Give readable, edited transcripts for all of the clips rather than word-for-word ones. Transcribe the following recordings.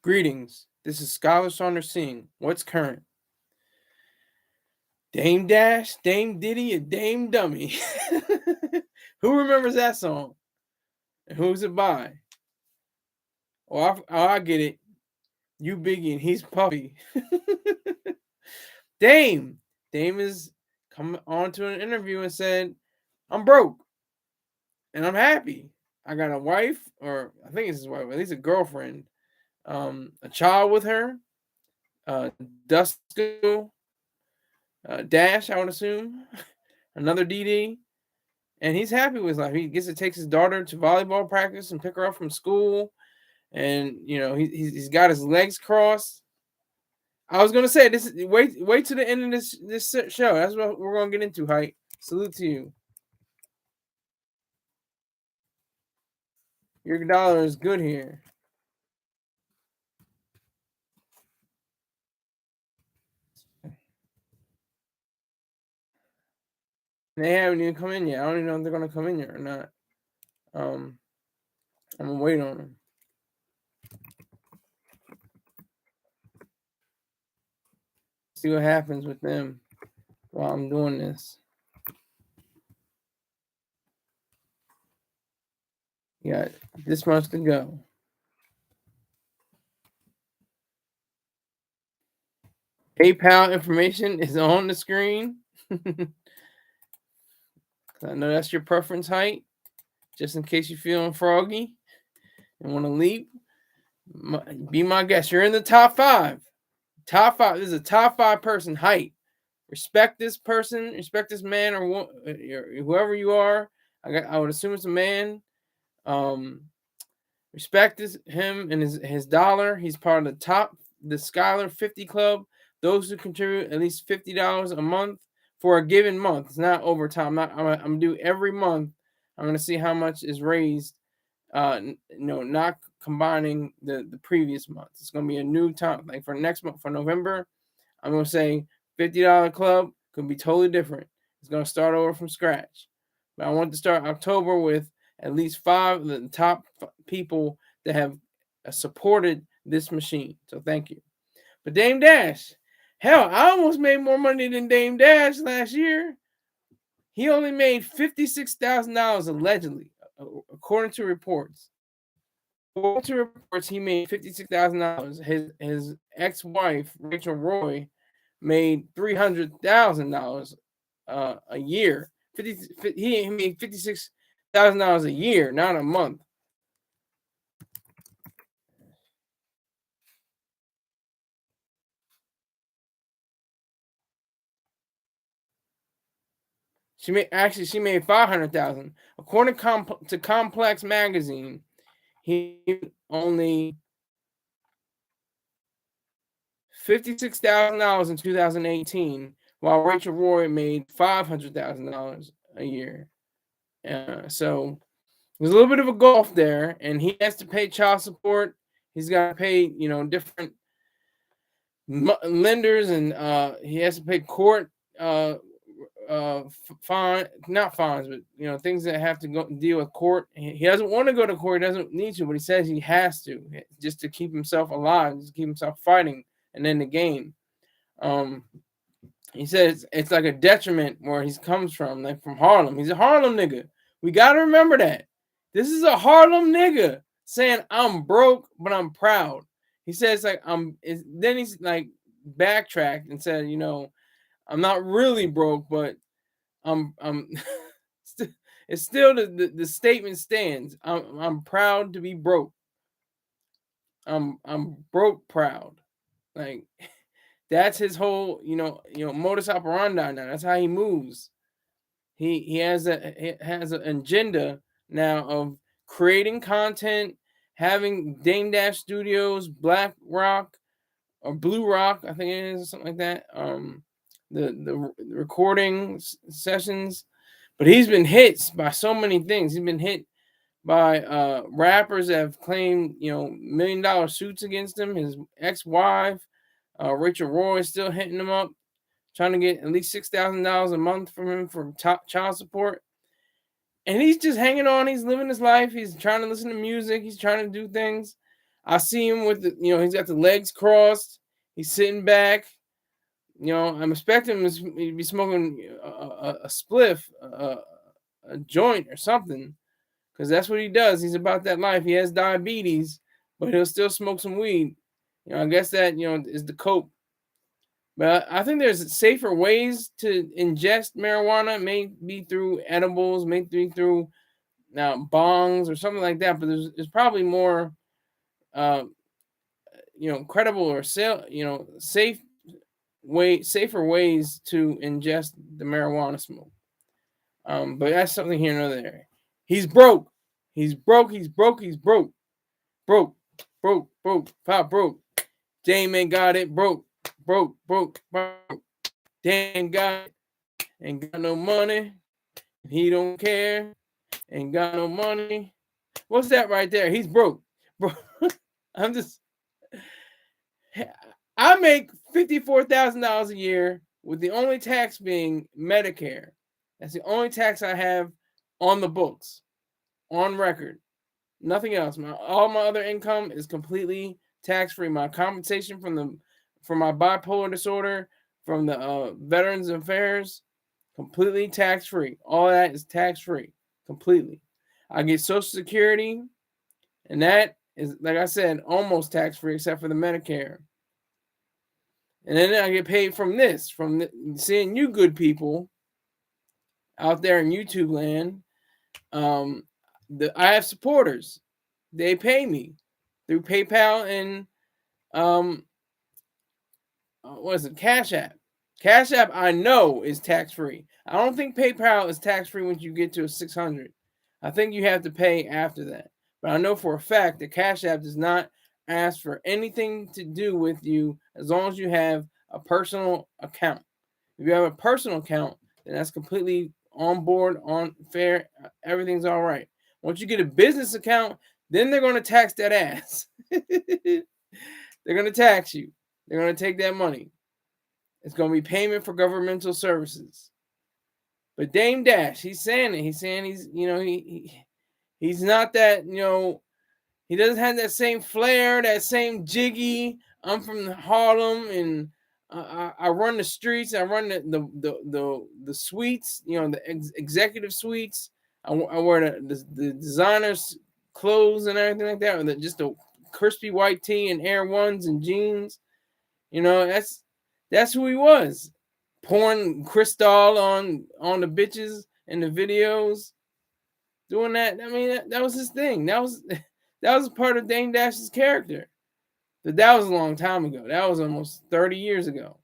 Greetings. This is Scholar Saunders Singh. What's current? Dame Dash, Dame Diddy, and Dame Dummy. Who remembers that song? And who's it by? I get it. You Biggie and he's Puffy. Dame is come on to an interview and said, I'm broke and I'm happy. I got a wife, or I think it's his wife, at least a girlfriend, a child with her, Dusko, Dash, I would assume, another DD, and he's happy with his life. He gets to take his daughter to volleyball practice and pick her up from school, and he's got his legs crossed. I was gonna say this. Wait to the end of this show. That's what we're gonna get into. Hype. Salute to you. Your dollar is good here. They haven't even come in yet. I don't even know if they're gonna come in yet or not. I'm gonna wait on them. See what happens with them while I'm doing this. You got this much to go. PayPal information is on the screen. I know that's your preference height. Just in case you're feeling froggy and want to leap, be my guest. You're in the top 5. Top 5. This is a top 5 person height. Respect this person. Respect this man or whoever you are. I would assume it's a man. Respect him and his dollar. He's part of the Scholar 50 Club. Those who contribute at least $50 a month for a given month. It's not overtime. I'm gonna do every month. I'm gonna see how much is raised. Not combining the previous month. It's gonna be a new time. Like for next month, for November, I'm gonna say $50 club could be totally different. It's gonna start over from scratch. But I want to start October with at least 5 of the top people that have supported this machine. So thank you. But Dame Dash, hell, I almost made more money than Dame Dash last year. He only made $56,000 allegedly, according to reports. According to reports, he made $56,000. His ex-wife, Rachel Roy, made $300,000 a year. He made $56,000 a year, not a month. She made $500,000. According to Complex Magazine, he only $56,000 in 2018, while Rachel Roy made $500,000 a year. So there's a little bit of a gulf there, and he has to pay child support. He's got to pay, different lenders, and he has to pay court not fines, but things that have to go deal with court. He doesn't want to go to court. He doesn't need to, but he says he has to, just to keep himself alive, just to keep himself fighting and in the game. He says it's like a detriment where he comes from, like from Harlem. He's a Harlem nigga. We gotta remember that. This is a Harlem nigga saying I'm broke, but I'm proud. He says like then he's like backtracked and said, I'm not really broke, but I'm it's still the statement stands. I'm proud to be broke. I'm broke proud. Like that's his whole, modus operandi now. That's how he moves. He has an agenda now of creating content, having Dame Dash Studios, Black Rock or Blue Rock, I think it is, or something like that. The recording sessions, but he's been hit by so many things. He's been hit by rappers that have claimed $1 million suits against him. His ex-wife, Rachel Roy, is still hitting him up, trying to get at least $6,000 a month from him for child support. And he's just hanging on. He's living his life. He's trying to listen to music. He's trying to do things. I see him with the, he's got the legs crossed. He's sitting back. I'm expecting him to be smoking a spliff, a joint or something, because that's what he does. He's about that life. He has diabetes, but he'll still smoke some weed. I guess that is the cope. But I think there's safer ways to ingest marijuana. Maybe through edibles, maybe through bongs or something like that. But there's probably more, credible or safer ways to ingest the marijuana smoke. But that's something here and other there. He's broke. He's broke. He's broke. He's broke. Broke. Broke. Broke. Pop broke. Dame ain't got it. Broke. Broke. Broke. Broke. Dame got it. Ain't got no money. He don't care. Ain't got no money. What's that right there? He's broke. Bro, I make $54,000 a year with the only tax being Medicare. That's the only tax I have on the books, on record. Nothing else. All my other income is completely tax-free. My compensation from my bipolar disorder, from the Veterans Affairs, completely tax-free. All that is tax-free, completely. I get Social Security, and that is, like I said, almost tax-free except for the Medicare. And then I get paid from seeing you good people out there in YouTube land. I have supporters. They pay me through PayPal and what is it? Cash App. Cash App I know is tax free. I don't think PayPal is tax free once you get to a 600. I think you have to pay after that. But I know for a fact that Cash App does not ask for anything to do with you as long as you have a personal account. If you have a personal account, then that's completely on board, on fair. Everything's all right. Once you get a business account, then they're going to tax that ass. They're going to tax you. They're going to take that money. It's going to be payment for governmental services. But Dame Dash, he's saying it. He's saying he's not that, he doesn't have that same flair, that same jiggy. I'm from Harlem and I run the streets. I run the suites, the executive suites. I wear the designer's clothes and everything like that, or just the crispy white tee and Air Ones and jeans. That's who he was. Pouring Cristal on the bitches in the videos, doing that. I mean, that was his thing. That was part of Dame Dash's character. But that was a long time ago. That was almost 30 years ago.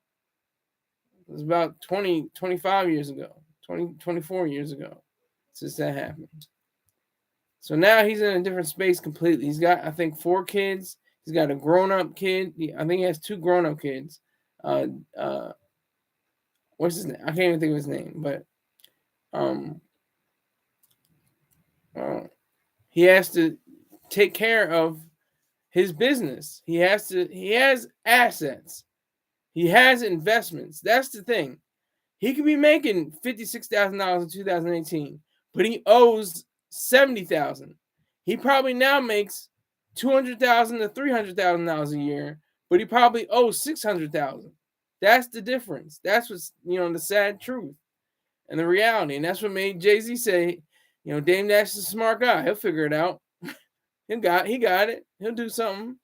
It was about 25 years ago, 24 years ago since that happened. So now he's in a different space completely. He's got, I think, 4 kids. He's got a grown-up kid. I think he has 2 grown-up kids. What's his name? I can't even think of his name, but he has to take care of his business. He has assets. He has investments. That's the thing. He could be making $56,000 in 2018, but he owes $70,000. He probably now makes $200,000 to $300,000 a year, but he probably owes $600,000. That's the difference. That's what's the sad truth and the reality, and that's what made Jay-Z say, Dame Dash is a smart guy. He'll figure it out. He got it. He'll do something.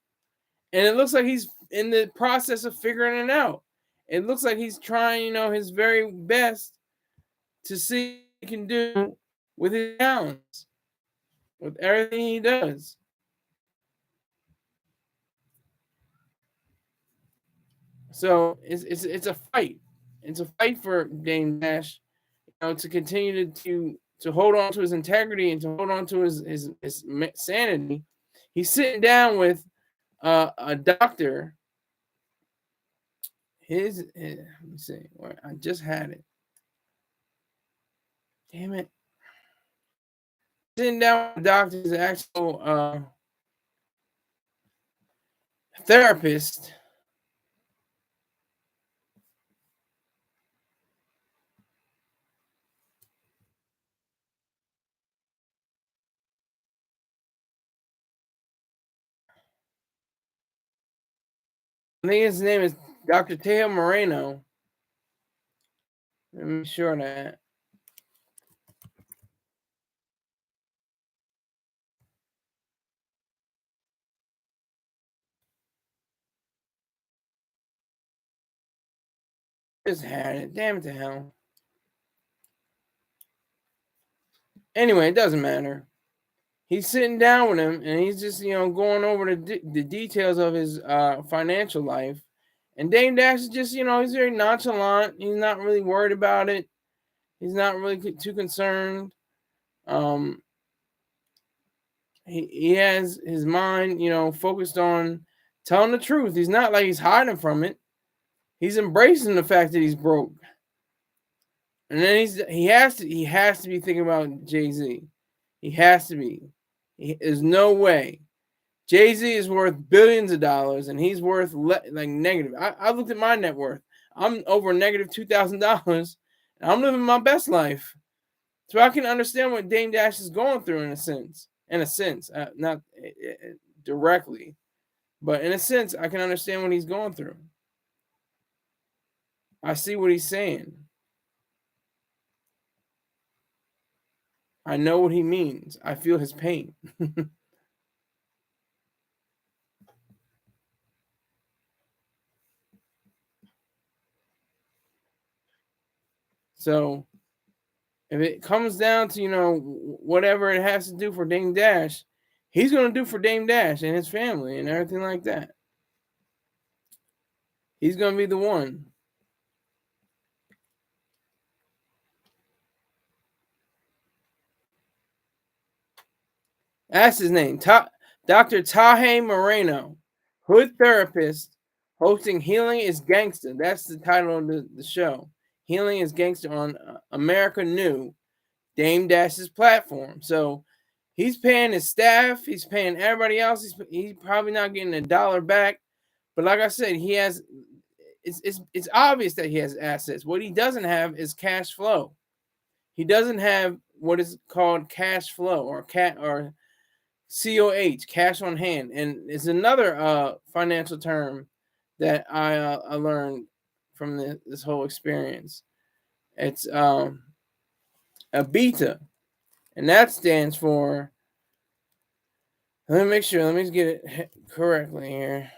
And it looks like he's in the process of figuring it out. It looks like he's trying, his very best to see what he can do with his talents, with everything he does. So it's a fight. It's a fight for Dame Dash, to continue to hold on to his integrity and to hold on to his sanity. He's sitting down with a doctor. Let me see. I just had it. Damn it. Sitting down with a doctor is an actual therapist. I think his name is Dr. Taje Moreno. Let me make sure that. Just had it. Damn it to hell. Anyway, it doesn't matter. He's sitting down with him and he's just, going over the details of his financial life. And Dame Dash is just, he's very nonchalant. He's not really worried about it. He's not really too concerned. Um, he has his mind, focused on telling the truth. He's not like he's hiding from it. He's embracing the fact that he's broke. And then he has to be thinking about Jay-Z. He has to be. There's no way. Jay-Z is worth billions of dollars, and he's worth like negative. I looked at my net worth. I'm over negative $2,000, and I'm living my best life. So I can understand what Dame Dash is going through in a sense. Not directly, but in a sense, I can understand what he's going through. I see what he's saying. I know what he means. I feel his pain. So if it comes down to, whatever it has to do for Dame Dash, he's going to do for Dame Dash and his family and everything like that. He's going to be the one. That's his name. Dr. Taje Moreno, hood therapist, hosting Healing is Gangsta. That's the title of the show. Healing is Gangsta on America New, Dame Dash's platform. So he's paying his staff. He's paying everybody else. He's probably not getting a dollar back. But like I said, he has. It's obvious that he has assets. What he doesn't have is cash flow. He doesn't have what is called cash flow or COH, cash on hand, and it's another financial term that I learned from this whole experience. It's EBITA, and that stands for. Let me make sure. Let me get it correctly here.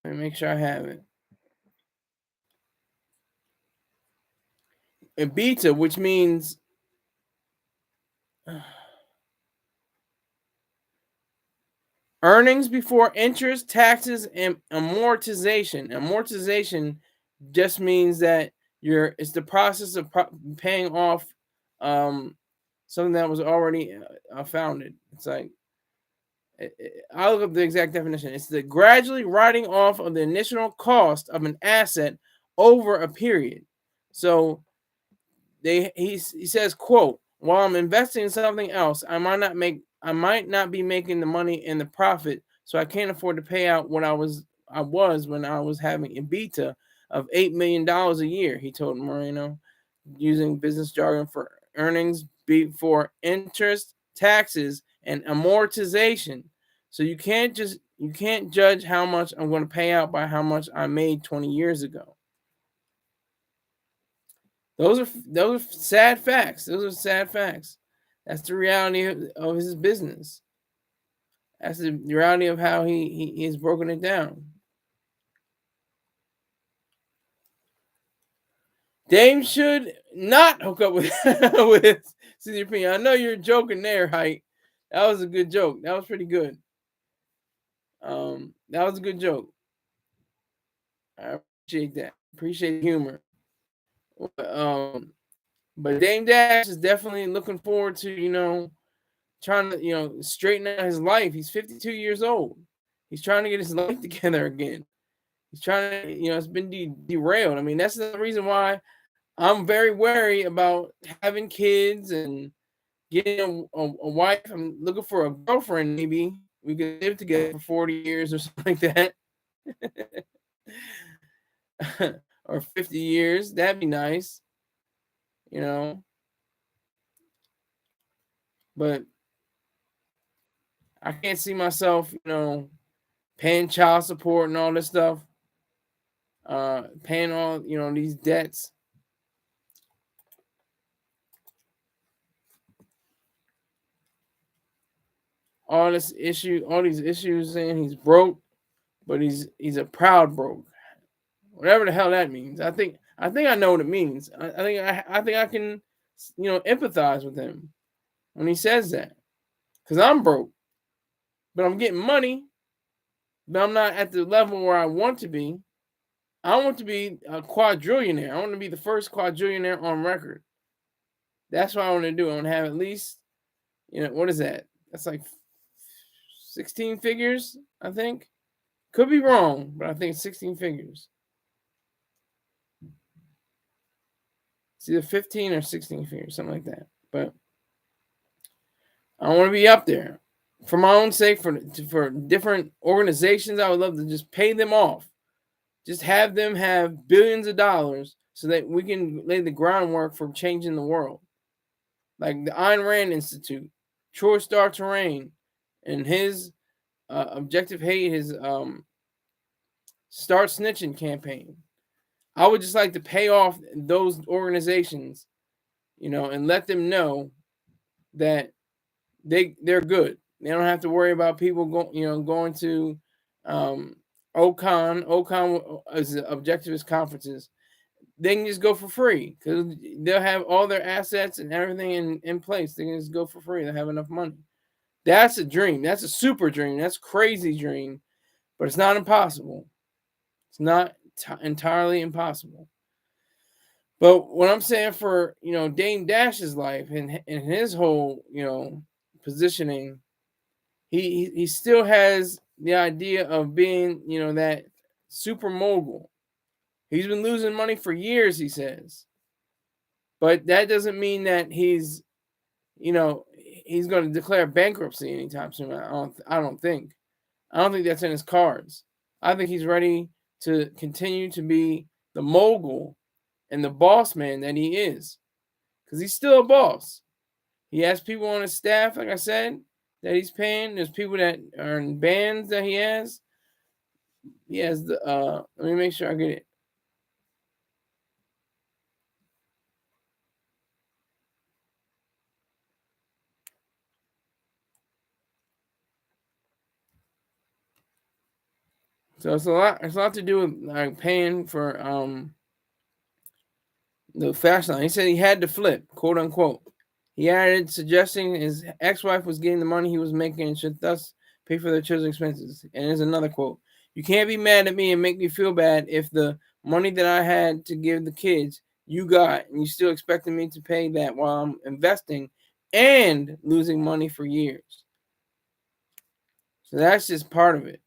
Let me make sure I have it. EBITA, which means earnings before interest, taxes, and amortization. Amortization just means that it's the process of paying off something that was already founded. It's like I'll look up the exact definition. It's the gradually writing off of the initial cost of an asset over a period. So he says, quote, while I'm investing in something else, I might not be making the money and the profit, so I can't afford to pay out what I was when I was having EBITA of $8 million a year, he told Moreno, using business jargon for earnings before interest, taxes, and amortization. So you can't judge how much I'm going to pay out by how much I made 20 years ago. Those are sad facts. Those are sad facts. That's the reality of his business. That's the reality of how he has broken it down. Dame should not hook up with with CDP. I know you're joking there, Height. That was a good joke. That was pretty good. That was a good joke. I appreciate that. Appreciate the humor. But Dame Dash is definitely looking forward to trying to straighten out his life. He's 52 years old. He's trying to get his life together again. He's trying to it's been derailed. I mean, that's the reason why I'm very wary about having kids and getting a wife. I'm looking for a girlfriend. Maybe we could live together for 40 years or something like that. Or 50 years. That'd be nice. But I can't see myself, paying child support and all this stuff, paying all, these debts. All these issues, saying he's broke, but he's a proud broke. Whatever the hell that means. I think I know what it means. I think I can, empathize with him when he says that. Because I'm broke, but I'm getting money, but I'm not at the level where I want to be. I want to be a quadrillionaire. I want to be the first quadrillionaire on record. That's what I want to do. I want to have at least, what is that? That's like 16 figures, I think. Could be wrong, but I think it's 16 figures. It's either 15 or 16 figures, something like that. But I want to be up there. For my own sake, for different organizations, I would love to just pay them off. Just have them have billions of dollars so that we can lay the groundwork for changing the world. Like the Ayn Rand Institute, Troy Star Terrain, and his Objective Hate, his Start Snitching campaign. I would just like to pay off those organizations, and let them know that they're good. They don't have to worry about people going to OCON as objectivist conferences. They can just go for free because they'll have all their assets and everything in place. They can just go for free. They have enough money. That's a dream. That's a super dream. That's a crazy dream, but it's not impossible. It's not entirely impossible. But what I'm saying for Dame Dash's life and his whole positioning, he still has the idea of being that super mogul. He's been losing money for years, he says, but that doesn't mean that he's going to declare bankruptcy anytime soon. I don't think that's in his cards. I think he's ready to continue to be the mogul and the boss man that he is, because he's still a boss. He has people on his staff, like I said, that he's paying. There's people that are in bands that he has. He has the let me make sure I get it. So it's a lot to do with like paying for the fashion line. He said he had to flip, quote unquote. He added, suggesting his ex-wife was getting the money he was making and should thus pay for their children's expenses. And there's another quote. You can't be mad at me and make me feel bad if the money that I had to give the kids you got, and you still expecting me to pay that while I'm investing and losing money for years. So that's just part of it.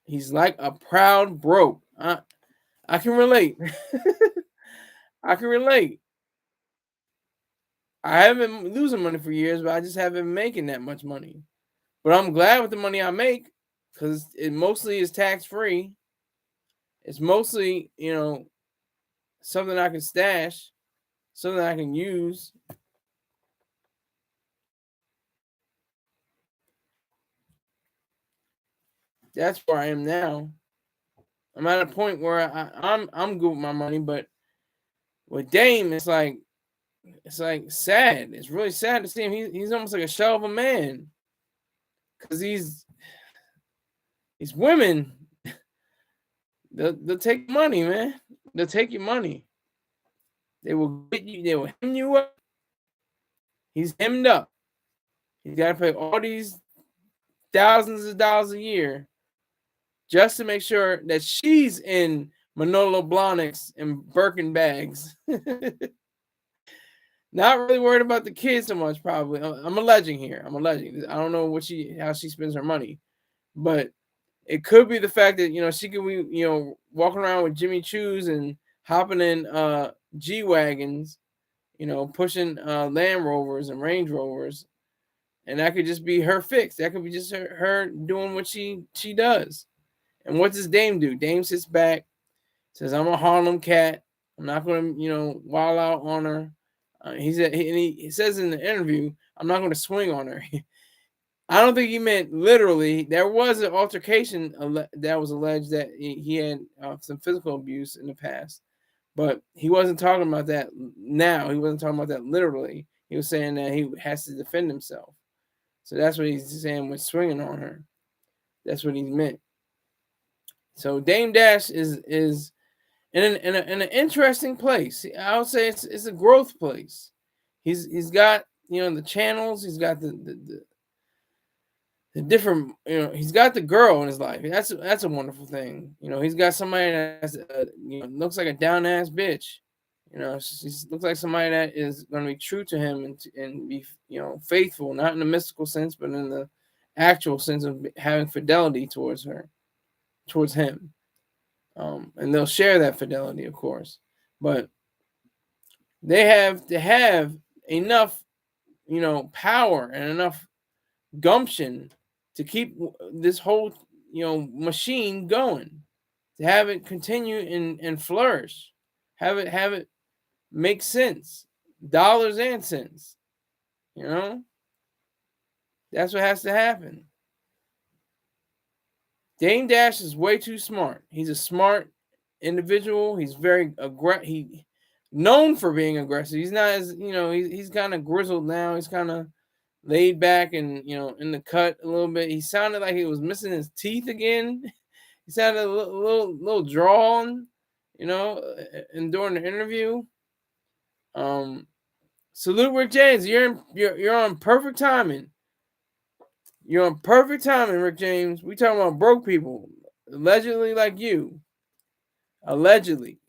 He's like a proud broke. I can relate. I can relate. I haven't been losing money for years, but I just haven't been making that much money. But I'm glad with the money I make because it mostly is tax-free. It's mostly, something I can stash, something I can use. That's where I am now. I'm at a point where I'm good with my money, but with Dame, it's like sad. It's really sad to see him. He's almost like a shell of a man. Because these women, they'll take money, man. They'll take your money. They will get you. They will hem you up. He's hemmed up. He's got to pay all these thousands of dollars a year just to make sure that she's in Manolo Blahniks and Birkin bags. Not really worried about the kids so much, probably. I'm alleging here. I don't know how she spends her money, but it could be the fact that she could be walking around with Jimmy Choos and hopping in G wagons, pushing Land Rovers and Range Rovers, and that could just be her fix. That could be just her doing what she does. And what does Dame do? Dame sits back, says, "I'm a Harlem cat. I'm not going to wild out on her." He says in the interview, "I'm not going to swing on her." I don't think he meant literally. There was an altercation that was alleged that he had some physical abuse in the past, but he wasn't talking about that now. He wasn't talking about that literally. He was saying that he has to defend himself. So that's what he's saying with swinging on her. That's what he meant. So Dame Dash is in an interesting place. I would say it's a growth place. He's got the channels. He's got the different, he's got the girl in his life. That's a wonderful thing. He's got somebody that's looks like a down ass bitch. She looks like somebody that is going to be true to him and be faithful, not in the mystical sense, but in the actual sense of having fidelity towards him. And they'll share that fidelity, of course, but they have to have enough, power and enough gumption to keep this whole machine going, to have it continue and flourish, have it make sense, dollars and cents. That's what has to happen. Dame Dash is way too smart. He's a smart individual. He's very he known for being aggressive. He's not as he's kind of grizzled now. He's kind of laid back and in the cut a little bit. He sounded like he was missing his teeth again. He sounded a little drawn, and during the interview. Salute Rick James. You're on perfect timing. You're on perfect timing, Rick James. We talking about broke people, allegedly like you, allegedly,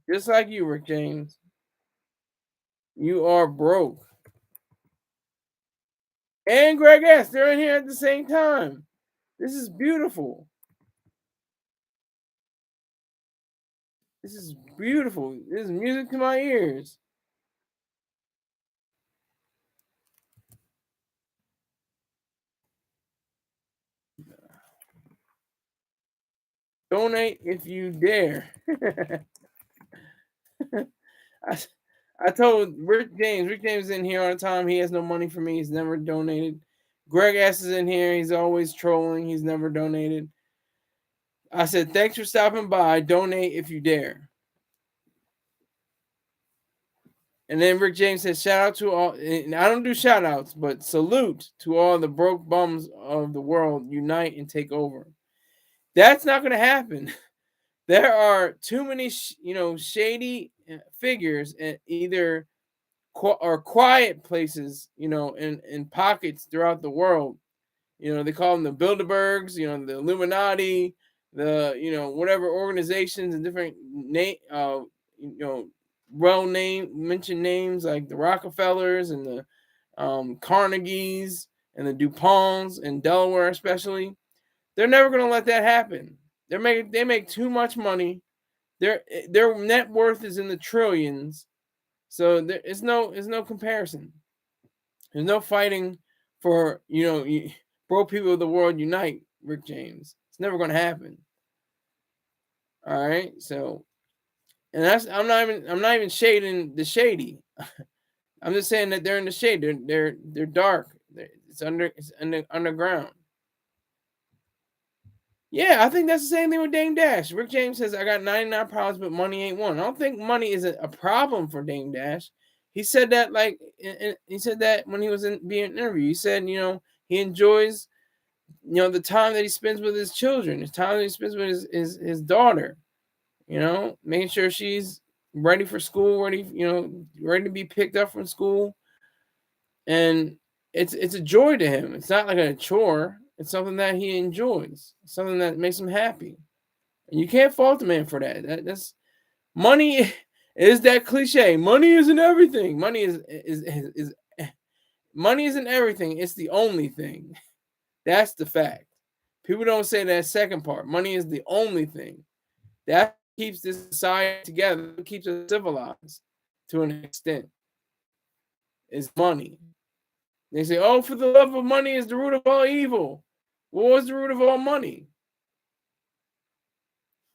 just like you, Rick James. You are broke. And Greg S. They're in here at the same time. This is beautiful. This is beautiful. This is music to my ears. Donate if you dare. I told Rick James. Rick James is in here all the time. He has no money for me. He's never donated. Greg S is in here. He's always trolling. He's never donated. I said, thanks for stopping by. Donate if you dare. And then Rick James said, shout out to all. And I don't do shout outs, but salute to all the broke bums of the world. Unite and take over. That's not going to happen. There are too many, shady figures and either or quiet places, in pockets throughout the world. They call them the Bilderbergs, the Illuminati, the whatever organizations and different mentioned names like the Rockefellers and the Carnegies and the DuPonts in Delaware, especially. They're never going to let that happen. They make too much money. Their net worth is in the trillions. So there's no comparison. There's no fighting for broke people of the world unite, Rick James. It's never going to happen. All right, so, and I'm not even shading the shady. I'm just saying that they're in the shade. They're dark. It's underground. Yeah, I think that's the same thing with Dame Dash. Rick James says, I got 99 problems, but money ain't one. I don't think money is a problem for Dame Dash. He said that he said that when he was being interviewed. He said, he enjoys, the time that he spends with his children, his time that he spends with his daughter, making sure she's ready for school, ready to be picked up from school. And it's a joy to him. It's not like a chore. It's something that he enjoys, something that makes him happy. And you can't fault the man for that. That's money is that cliche. Money isn't everything. Money is money isn't everything. It's the only thing. That's the fact. People don't say that second part. Money is the only thing. That keeps this society together. It keeps us civilized to an extent. Is money. They say, oh, for the love of money is the root of all evil. What was the root of all money?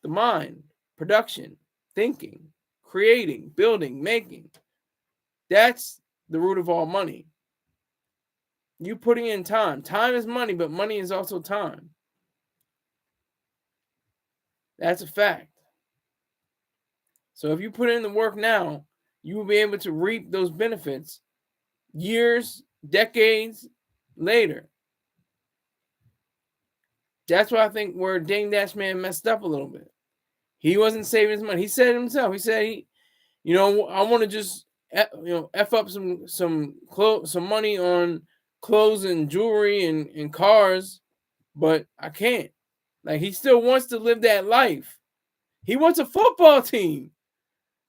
The mind, production, thinking, creating, building, making. That's the root of all money. you putting in time. Time is money, but money is also time. That's a fact. So if you put in the work now, you will be able to reap those benefits years, decades later. That's why I think where Dame Dash Man messed up a little bit. He wasn't saving his money. He said it himself. He said, I want to just, f up some money on clothes and jewelry and cars, but I can't. Like, he still wants to live that life. He wants a football team.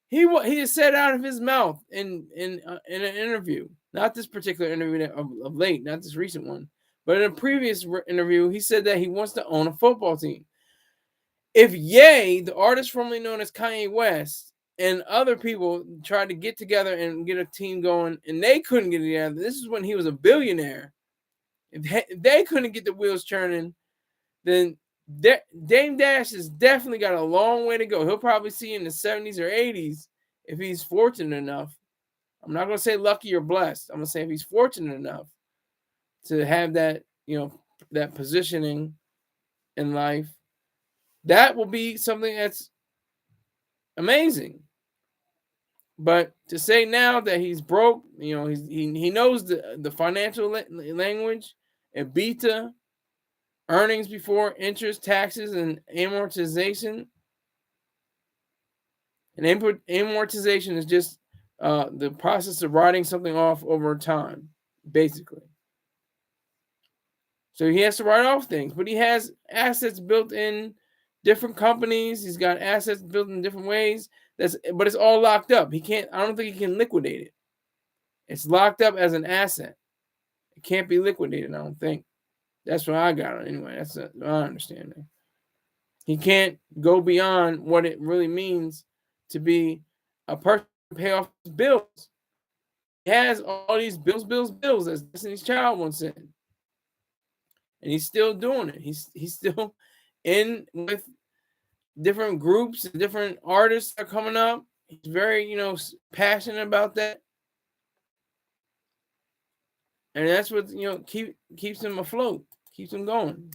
He has said out of his mouth in an interview, not this particular interview of late, not this recent one, but in a previous interview, he said that he wants to own a football team. If Ye, the artist formerly known as Kanye West, and other people tried to get together and get a team going, and they couldn't get it together, this is when he was a billionaire. If they couldn't get the wheels turning, then Dame Dash has definitely got a long way to go. He'll probably see you in the 70s or 80s if he's fortunate enough. I'm not going to say lucky or blessed. I'm going to say if he's fortunate enough to have that, that positioning in life, that will be something that's amazing. But to say now that he's broke, he knows the financial language, EBITA, earnings before interest, taxes, and amortization. And amortization is just the process of writing something off over time, basically. So he has to write off things, but he has assets built in different companies. He's got assets built in different ways. But it's all locked up. I don't think he can liquidate it. It's locked up as an asset. It can't be liquidated, I don't think. That's what I got anyway. That's my understanding. He can't go beyond what it really means to be a person to pay off his bills. He has all these bills, as Destiny's Child once said. And he's still doing it. He's still in with different groups and different artists are coming up. He's very, passionate about that. And that's what, keeps him afloat, keeps him going.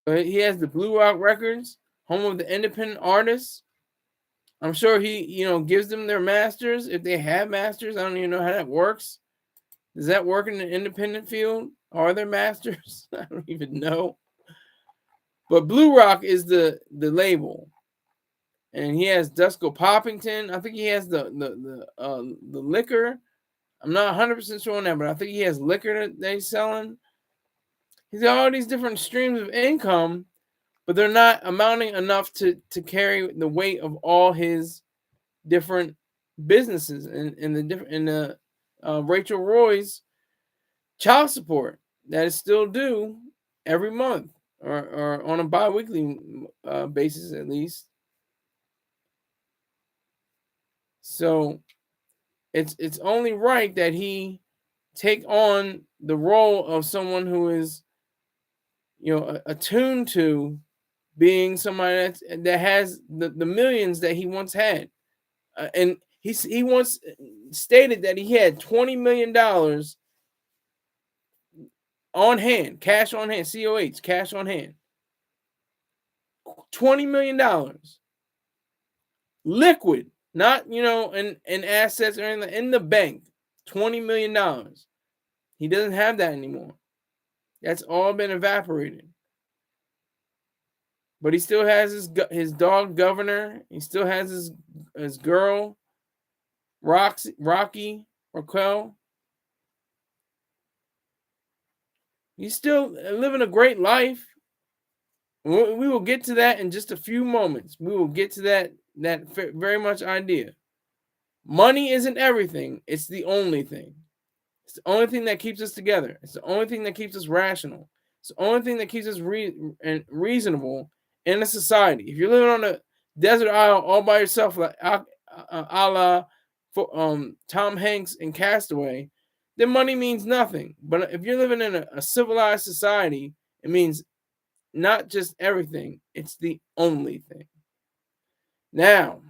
But he has the Blue Rock Records, home of the independent artists. I'm sure he, gives them their masters if they have masters. I don't even know how that works. Does that work in the independent field? Are there masters? I don't even know. But Blue Rock is the label, and he has Dusko Poppington. I think he has the liquor. I'm not 100% sure on that, but I think he has liquor that they're selling. He's got all these different streams of income, but they're not amounting enough to carry the weight of all his different businesses and the Rachel Roy's child support that is still due every month or on a bi-weekly basis at least. So it's only right that he take on the role of someone who is, attuned to being somebody that has the millions that he once had. And he once stated that he had $20 million on hand, cash on hand, COH, cash on hand. $20 million. Liquid, not, in assets or anything, in the bank. $20 million. He doesn't have that anymore. That's all been evaporated. But he still has his dog Governor. He still has his girl, Raquel. He's still living a great life. We will get to that in just a few moments. We will get to that very much idea. Money isn't everything. It's the only thing. It's the only thing that keeps us together. It's the only thing that keeps us rational. It's the only thing that keeps us reasonable in a society. If you're living on a desert island all by yourself, like a la Tom Hanks in Castaway, then money means nothing. But if you're living in a civilized society, it means not just everything, it's the only thing. Now,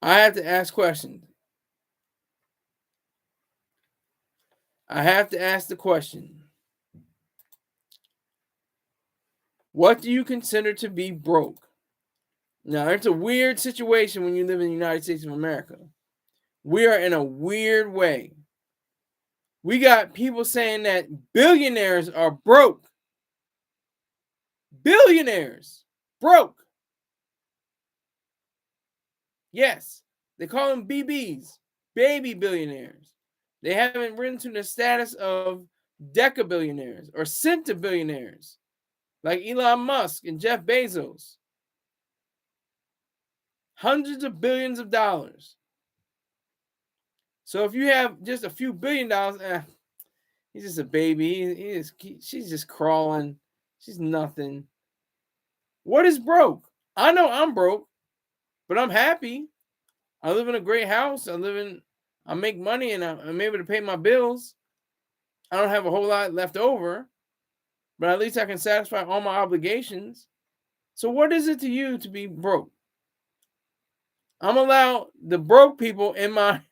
I have to ask questions. I have to ask the question. What do you consider to be broke? Now, it's a weird situation when you live in the United States of America. We are in a weird way. We got people saying that billionaires are broke. Billionaires, broke. Yes, they call them BBs, baby billionaires. They haven't risen to the status of decabillionaires or centabillionaires like Elon Musk and Jeff Bezos. Hundreds of billions of dollars. So if you have just a few $1 billion, he's just a baby. She's just crawling. She's nothing. What is broke? I know I'm broke, but I'm happy. I live in a great house. I make money and I'm able to pay my bills. I don't have a whole lot left over, but at least I can satisfy all my obligations. So what is it to you to be broke? I'm allowed the broke people in my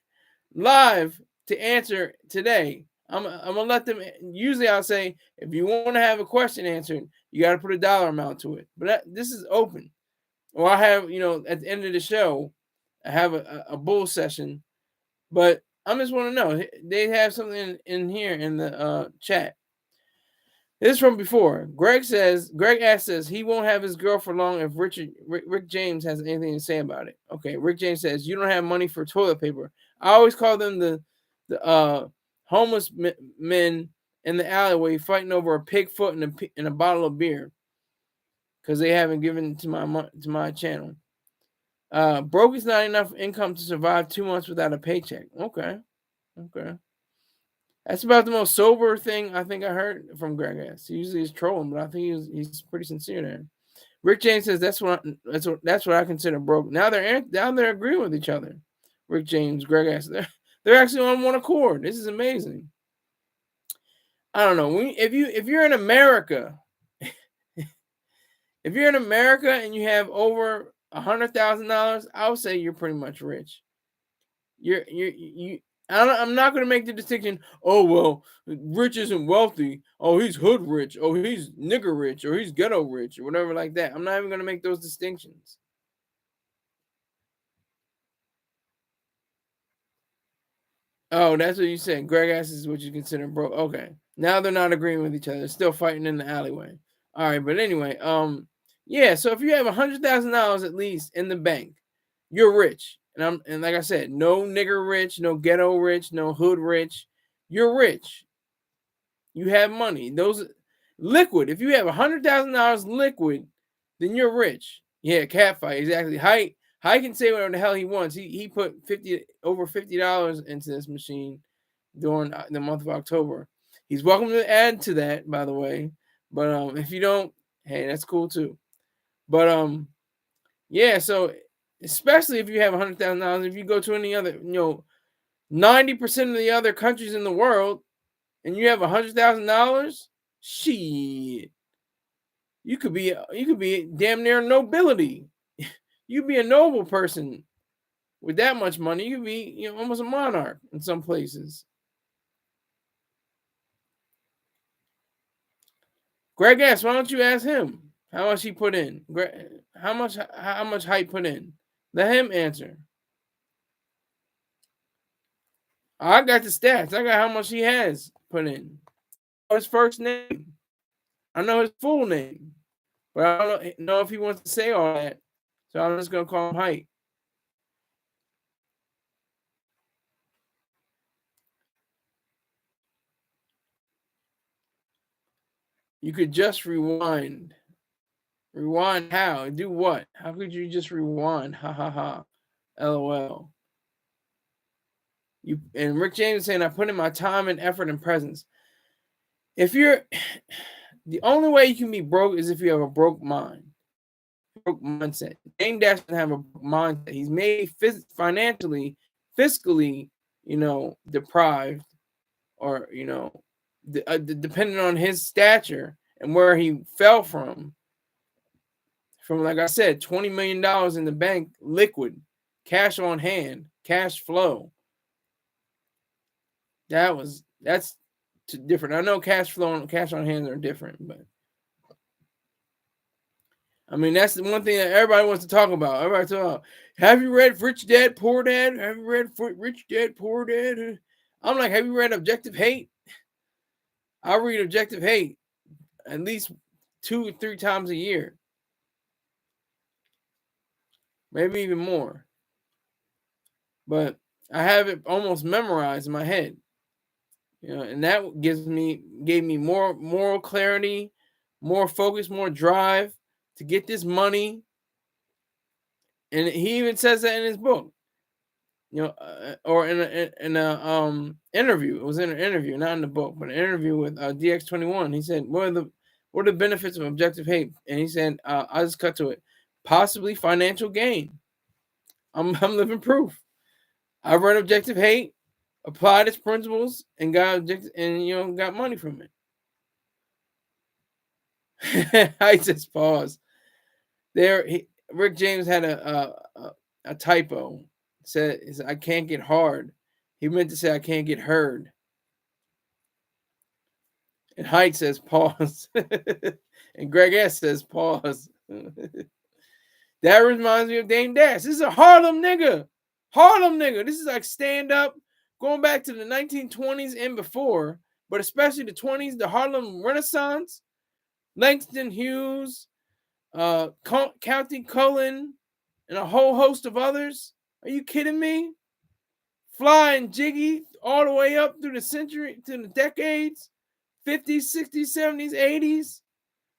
live to answer today. I'm gonna let them. Usually, I'll say if you want to have a question answered, you got to put a dollar amount to it. But this is open. Or I have, at the end of the show, I have a bull session. But I just want to know. They have something in here in the chat. This is from before. Greg S says he won't have his girl for long if Rick James has anything to say about it. Okay, Rick James says you don't have money for toilet paper. I always call them the homeless men in the alleyway fighting over a pig foot and a bottle of beer because they haven't given to my channel. Broke is not enough income to survive 2 months without a paycheck. Okay. That's about the most sober thing I think I heard from Greg S. He usually is trolling, but I think he's pretty sincere there. Rick James says that's what I consider broke. Now they're agreeing with each other. Rick James, Greg S. They're actually on one accord. This is amazing. I don't know. If you're in America, if you're in America and you have over $100,000, I would say you're pretty much rich. I'm not going to make the distinction, oh, well, rich isn't wealthy. Oh, he's hood rich. Oh, he's nigger rich. Or he's ghetto rich. Or whatever like that. I'm not even going to make those distinctions. Oh, that's what you said. Greg asks what you consider broke. Okay. Now they're not agreeing with each other. They're still fighting in the alleyway. All right. But anyway, yeah. So if you have $100,000 at least in the bank, you're rich. And like I said, no nigger rich, no ghetto rich, no hood rich. You're rich. You have money. Those liquid. If you have $100,000 liquid, then you're rich. Yeah, catfight. Exactly. Height can say whatever the hell he wants. He put over $50 into this machine during the month of October. He's welcome to add to that, by the way. But if you don't, hey, that's cool too. But yeah. So especially if you have $100,000, if you go to any other, 90% of the other countries in the world, and you have $100,000, shit, you could be damn near nobility. You'd be a noble person with that much money. You could be, almost a monarch in some places. Greg asks, why don't you ask him how much he put in? How much Hype put in? Let him answer. I got the stats. I got how much he has put in. His first name. I know his full name, but I don't know if he wants to say all that. So I'm just gonna call him Hype. You could just rewind. Rewind how? Do what? How could you just rewind? Ha ha ha. LOL. And Rick James is saying I put in my time and effort and presence. If you're the only way you can be broke is if you have a broke mind. Broke mindset. Dame Dash doesn't have a mindset. He's made financially, fiscally, deprived, or depending on his stature and where he fell from like I said, $20 million in the bank, liquid, cash on hand, cash flow. That's different. I know cash flow and cash on hand are different, but I mean, that's the one thing that everybody wants to talk about. Everybody talk about, have you read Rich Dad, Poor Dad? Have you read Rich Dad, Poor Dad? I'm like, have you read Objective Hate? I read Objective Hate at least 2 or 3 times a year. Maybe even more. But I have it almost memorized in my head. You know, and that gave me more moral clarity, more focus, more drive to get this money. And he even says that in his book. You know, or in a interview. It was in an interview, not in the book, but an interview with DX21. He said, what are the benefits of Objective Hate? And he said, I'll just cut to it. Possibly financial gain. I'm living proof. I read Objective Hate, applied its principles, and got money from it. I just pause. Rick James had a typo. Said I can't get hard. He meant to say I can't get heard. And Height says pause. And Greg S says pause. That reminds me of Dame Dash. This is a Harlem nigga. Harlem nigga. This is like stand up, going back to the 1920s and before, but especially the 20s, the Harlem Renaissance, Langston Hughes, County Cullen, and a whole host of others. Are you kidding me? Fly and Jiggy all the way up through the century, to the decades, 50s, 60s, 70s, 80s.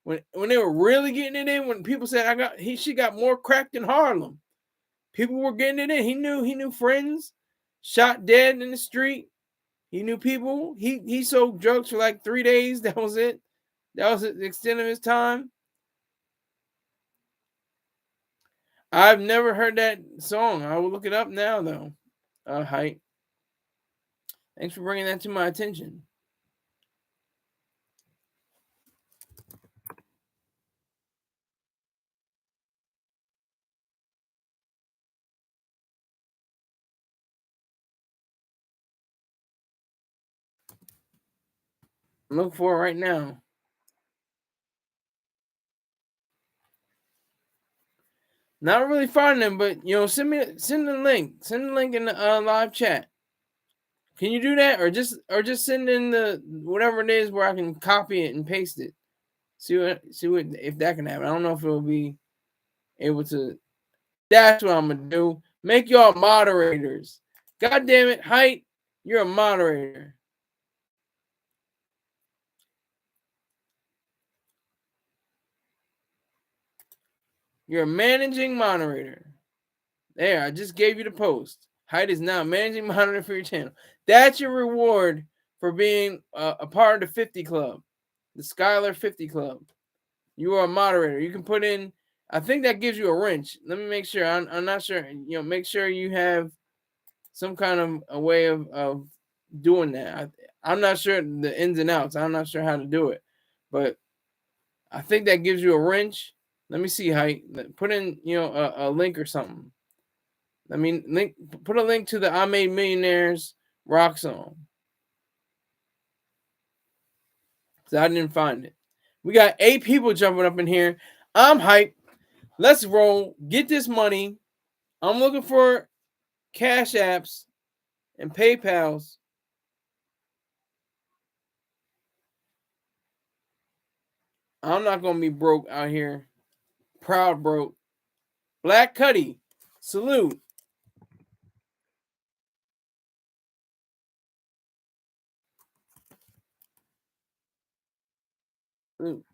When they were really getting it in, when people said she got more crack than Harlem. People were getting it in. He knew friends shot dead in the street. He knew people. He sold drugs for like 3 days. That was it. That was the extent of his time. I've never heard that song. I will look it up now, though. Height. Thanks for bringing that to my attention. I'm looking for it right now. Not really finding them, but send the link. Send the link in the live chat. Can you do that, or just send in the whatever it is where I can copy it and paste it? See what if that can happen. I don't know if it will be able to. That's what I'm gonna do. Make y'all moderators. God damn it, Height, you're a moderator. You're a managing moderator. There, I just gave you the post. Height is now managing moderator for your channel. That's your reward for being a part of the 50 Club, the Skylar 50 Club. You are a moderator. You can put in. I think that gives you a wrench. Let me make sure. I'm not sure. Make sure you have some kind of a way of doing that. I'm not sure the ins and outs. I'm not sure how to do it, but I think that gives you a wrench. Let me see how. Put in a link or something. Put a link to the I Made Millionaires rock song. So I didn't find it. We got 8 people jumping up in here. I'm hyped. Let's roll. Get this money. I'm looking for Cash Apps and PayPals. I'm not going to be broke out here. Proud broke. Black Cuddy. Salute. Salute.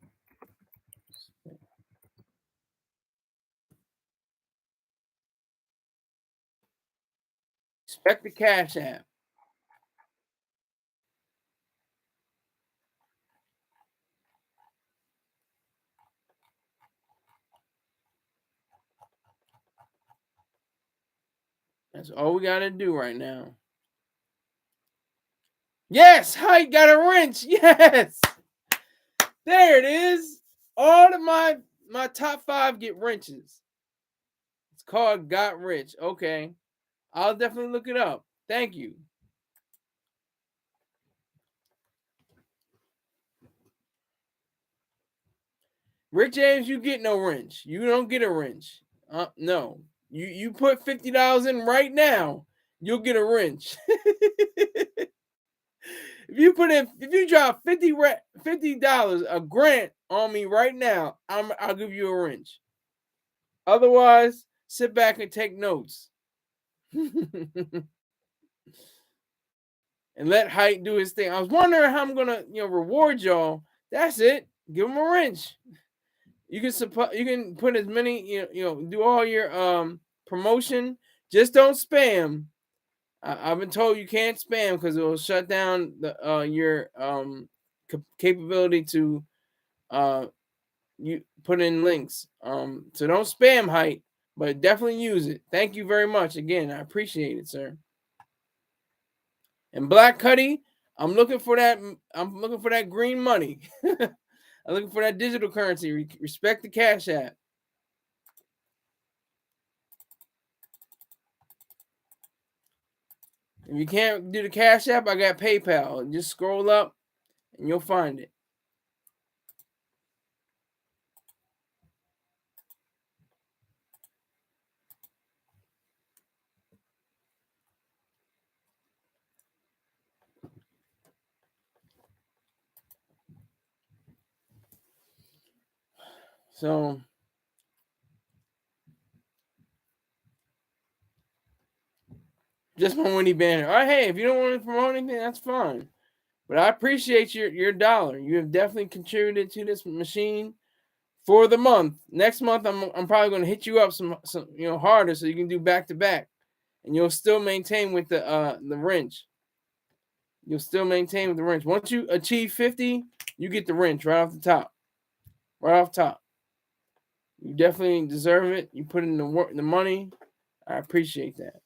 Respect the Cash App. That's all we got to do right now. Yes, Height got a wrench. Yes. There it is. All of my top 5 get wrenches. It's called Got Rich. Okay. I'll definitely look it up. Thank you. Rick James, you get no wrench. You don't get a wrench. No. You put $50 in right now, you'll get a wrench. If you drop $50 a grant on me right now, I'll give you a wrench. Otherwise, sit back and take notes. And let Height do his thing. I was wondering how I'm gonna, reward y'all. That's it. Give him a wrench. You can put as many, do all your promotion. Just don't spam. I've been told you can't spam because it will shut down your capability to you put in links. So don't spam Height, but definitely use it. Thank you very much. Again, I appreciate it, sir. And Black Cuddy, I'm looking for that. I'm looking for that green money. I'm looking for that digital currency. Respect the Cash App. If you can't do the Cash App, I got PayPal. Just scroll up and you'll find it. So just my Winnie banner. All right, hey, if you don't want to promote anything, that's fine. But I appreciate your dollar. You have definitely contributed to this machine for the month. Next month, I'm probably going to hit you up some harder so you can do back to back, and you'll still maintain with the wrench. You'll still maintain with the wrench. Once you achieve 50, you get the wrench right off the top. Right off top. You definitely deserve it. You put in the work, the money. I appreciate that.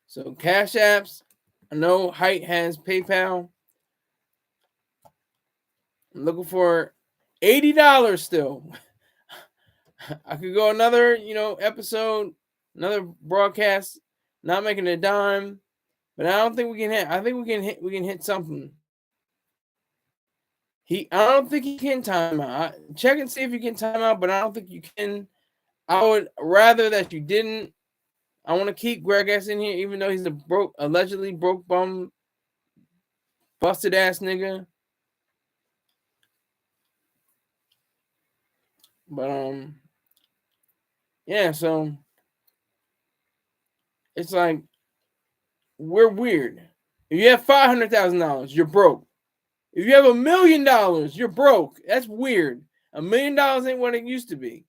So Cash Apps. I know Height has PayPal. I'm looking for $80 still. I could go another, episode, another broadcast, not making a dime, but I don't think we can hit. I think we can hit something. I don't think he can time out. Check and see if you can time out, but I don't think you can. I would rather that you didn't. I want to keep Greg S in here, even though he's allegedly broke bum, busted ass nigga. But yeah. So it's like we're weird. If you have $500,000, you're broke. If you have $1 million, you're broke. That's weird. $1 million ain't what it used to be.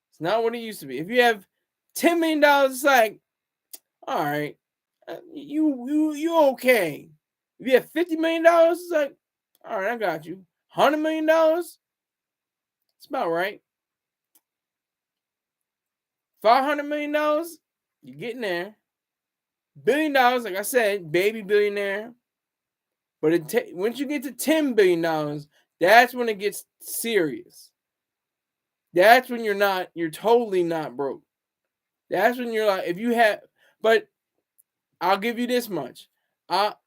It's not what it used to be. If you have $10 million, it's like, all right, you okay. If you have $50 million, it's like, all right, I got you. $100 million, it's about right. $500 million, you're getting there. $1 billion, like I said, baby billionaire. But once you get to $10 billion, that's when it gets serious. That's when you're totally not broke. That's when you're like, but I'll give you this much. I'll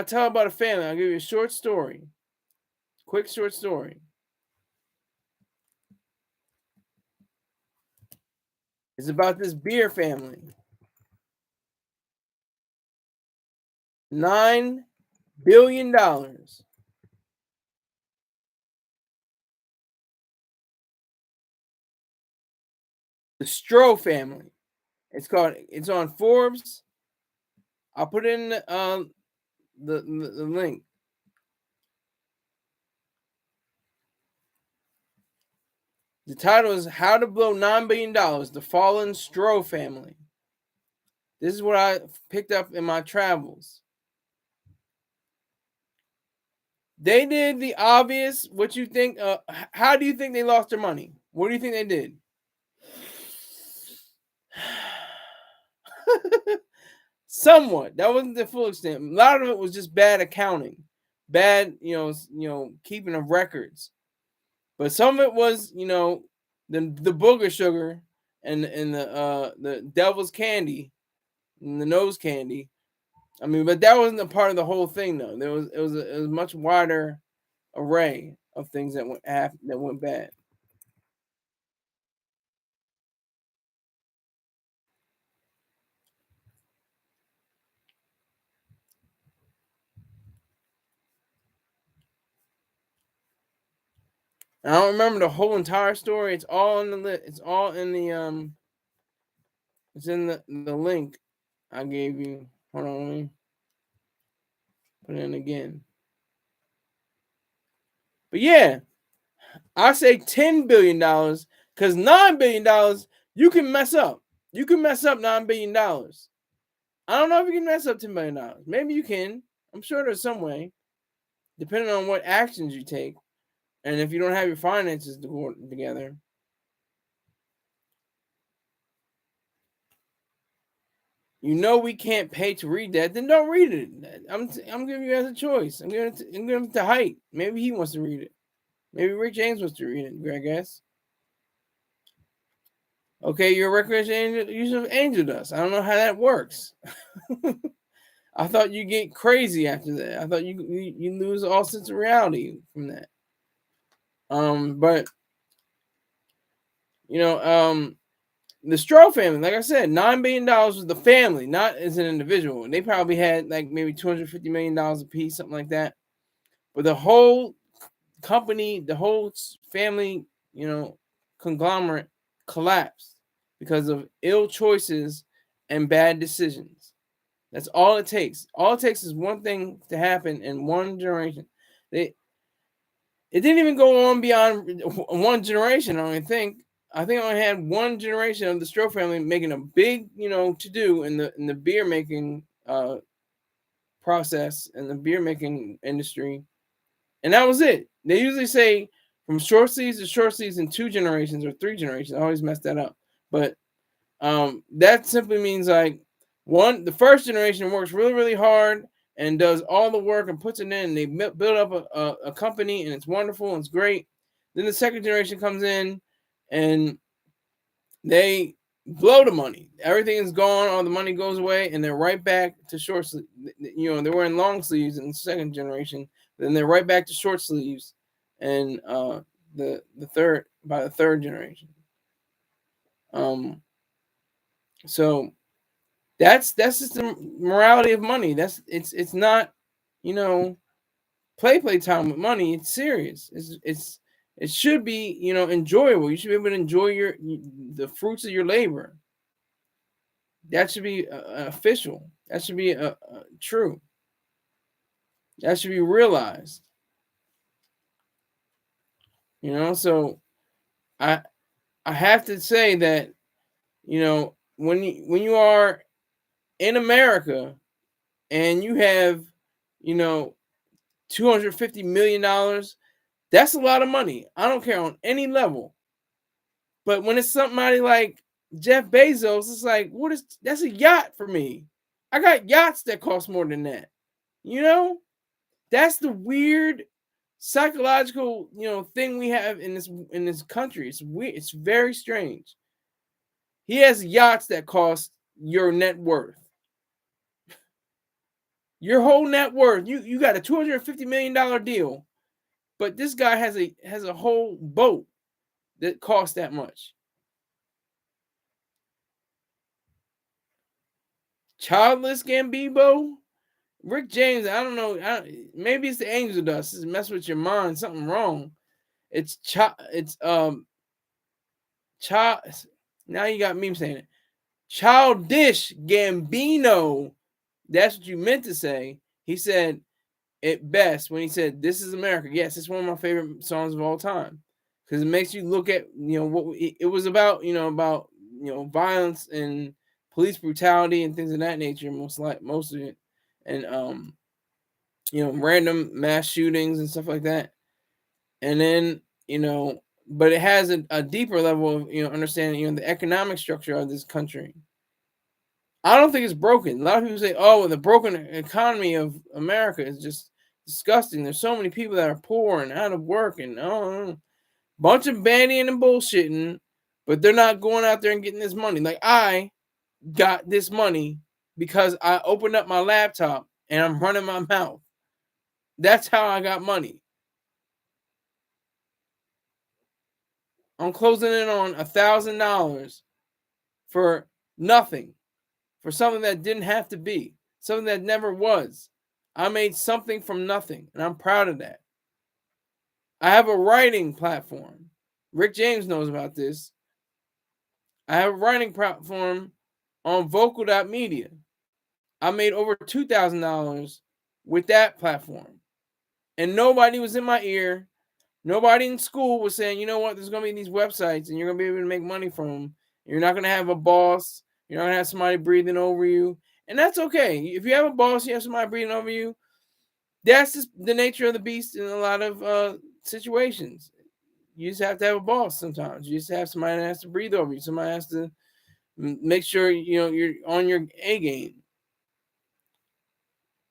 tell about a family. I'll give you a short story. Quick short story. It's about this beer family. $9 billion. The Stroh family. It's on Forbes. I'll put in the link. The title is How to Blow $9 Billion, The Fallen Stroh Family. This is what I picked up in my travels. They did the obvious. What you think? How do you think they lost their money? What do you think they did? Somewhat. That wasn't the full extent. A lot of it was just bad accounting. bad, keeping of records. But some of it was, the booger sugar and the devil's candy and the nose candy. I mean, but that wasn't a part of the whole thing, though. It was a much wider array of things that went bad. I don't remember the whole entire story. It's all in the It's all in the It's in the link I gave you. Hold on, let me put it in again. But yeah, I say $10 billion because $9 billion you can mess up. You can mess up $9 billion. I don't know if you can mess up $10 billion. Maybe you can. I'm sure there's some way, depending on what actions you take, and if you don't have your finances together. We can't pay to read that, then don't read it. I'm giving you guys a choice. I'm giving it to Height. Maybe he wants to read it. Maybe Rick James wants to read it, I guess. Okay, you're a recreational user of angel dust. I don't know how that works. I thought you get crazy after that. I thought you lose all sense of reality from that. But the Stroh family, like I said, $9 billion was the family, not as an individual. And they probably had like maybe $250 million a piece, something like that. But the whole company, the whole family, conglomerate collapsed because of ill choices and bad decisions. That's all it takes. All it takes is one thing to happen in one generation. It didn't even go on beyond one generation, I don't think. I think I only had one generation of the Stroh family making a big, to do in the beer making process and the beer making industry, and that was it. They usually say from short sleeves to short sleeves in 2 generations or 3 generations. I always mess that up, but that simply means like the first generation works really, really hard and does all the work and puts it in, and they build up a company, and it's wonderful and it's great. Then the second generation comes in and they blow the money. Everything is gone, all the money goes away, and they're right back to short sleeves. They're wearing long sleeves in the second generation, then they're right back to short sleeves, and the third generation. So that's just the morality of money. It's not, play time with money. It's serious. It should be, enjoyable. You should be able to enjoy the fruits of your labor. That should be official. That should be true. That should be realized. So I have to say that, when you are in America and you have, $250 million, that's a lot of money. I don't care on any level. But when it's somebody like Jeff Bezos, it's like, that's a yacht for me. I got yachts that cost more than that. That's the weird psychological, thing we have in this country. It's weird. It's very strange. He has yachts that cost your net worth. Your whole net worth. You got a $250 million deal, but this guy has a whole boat that costs that much. Childless Gambino, Rick James. I don't know. Maybe it's the angel dust. It's mess with your mind. Something wrong. It's child. Now you got me saying it. Childish Gambino. That's what you meant to say. He said it best when he said, "This is America." Yes, it's one of my favorite songs of all time because it makes you look at what it was about. About violence and police brutality and things of that nature. Most of it, and random mass shootings and stuff like that. And then but it has a deeper level of understanding the economic structure of this country. I don't think it's broken. A lot of people say, "Oh, the broken economy of America is just disgusting. There's so many people that are poor and out of work and bunch of bandying and bullshitting, but they're not going out there and getting this money. Like, I got this money because I opened up my laptop and I'm running my mouth. That's how I got money. I'm closing in on $1,000 for nothing, for something that didn't have to be, something that never was. I made something from nothing, and I'm proud of that. I have a writing platform. Rick James knows about this. I have a writing platform on vocal.media. I made over $2,000 with that platform. And nobody was in my ear. Nobody in school was saying, you know what, there's going to be these websites and you're going to be able to make money from them. You're not going to have a boss. You're not going to have somebody breathing over you. And that's okay. If you have a boss, you have somebody breathing over you. That's just the nature of the beast in a lot of situations. You just have to have a boss sometimes. You just have somebody that has to breathe over you. Somebody has to make sure you're on your A game.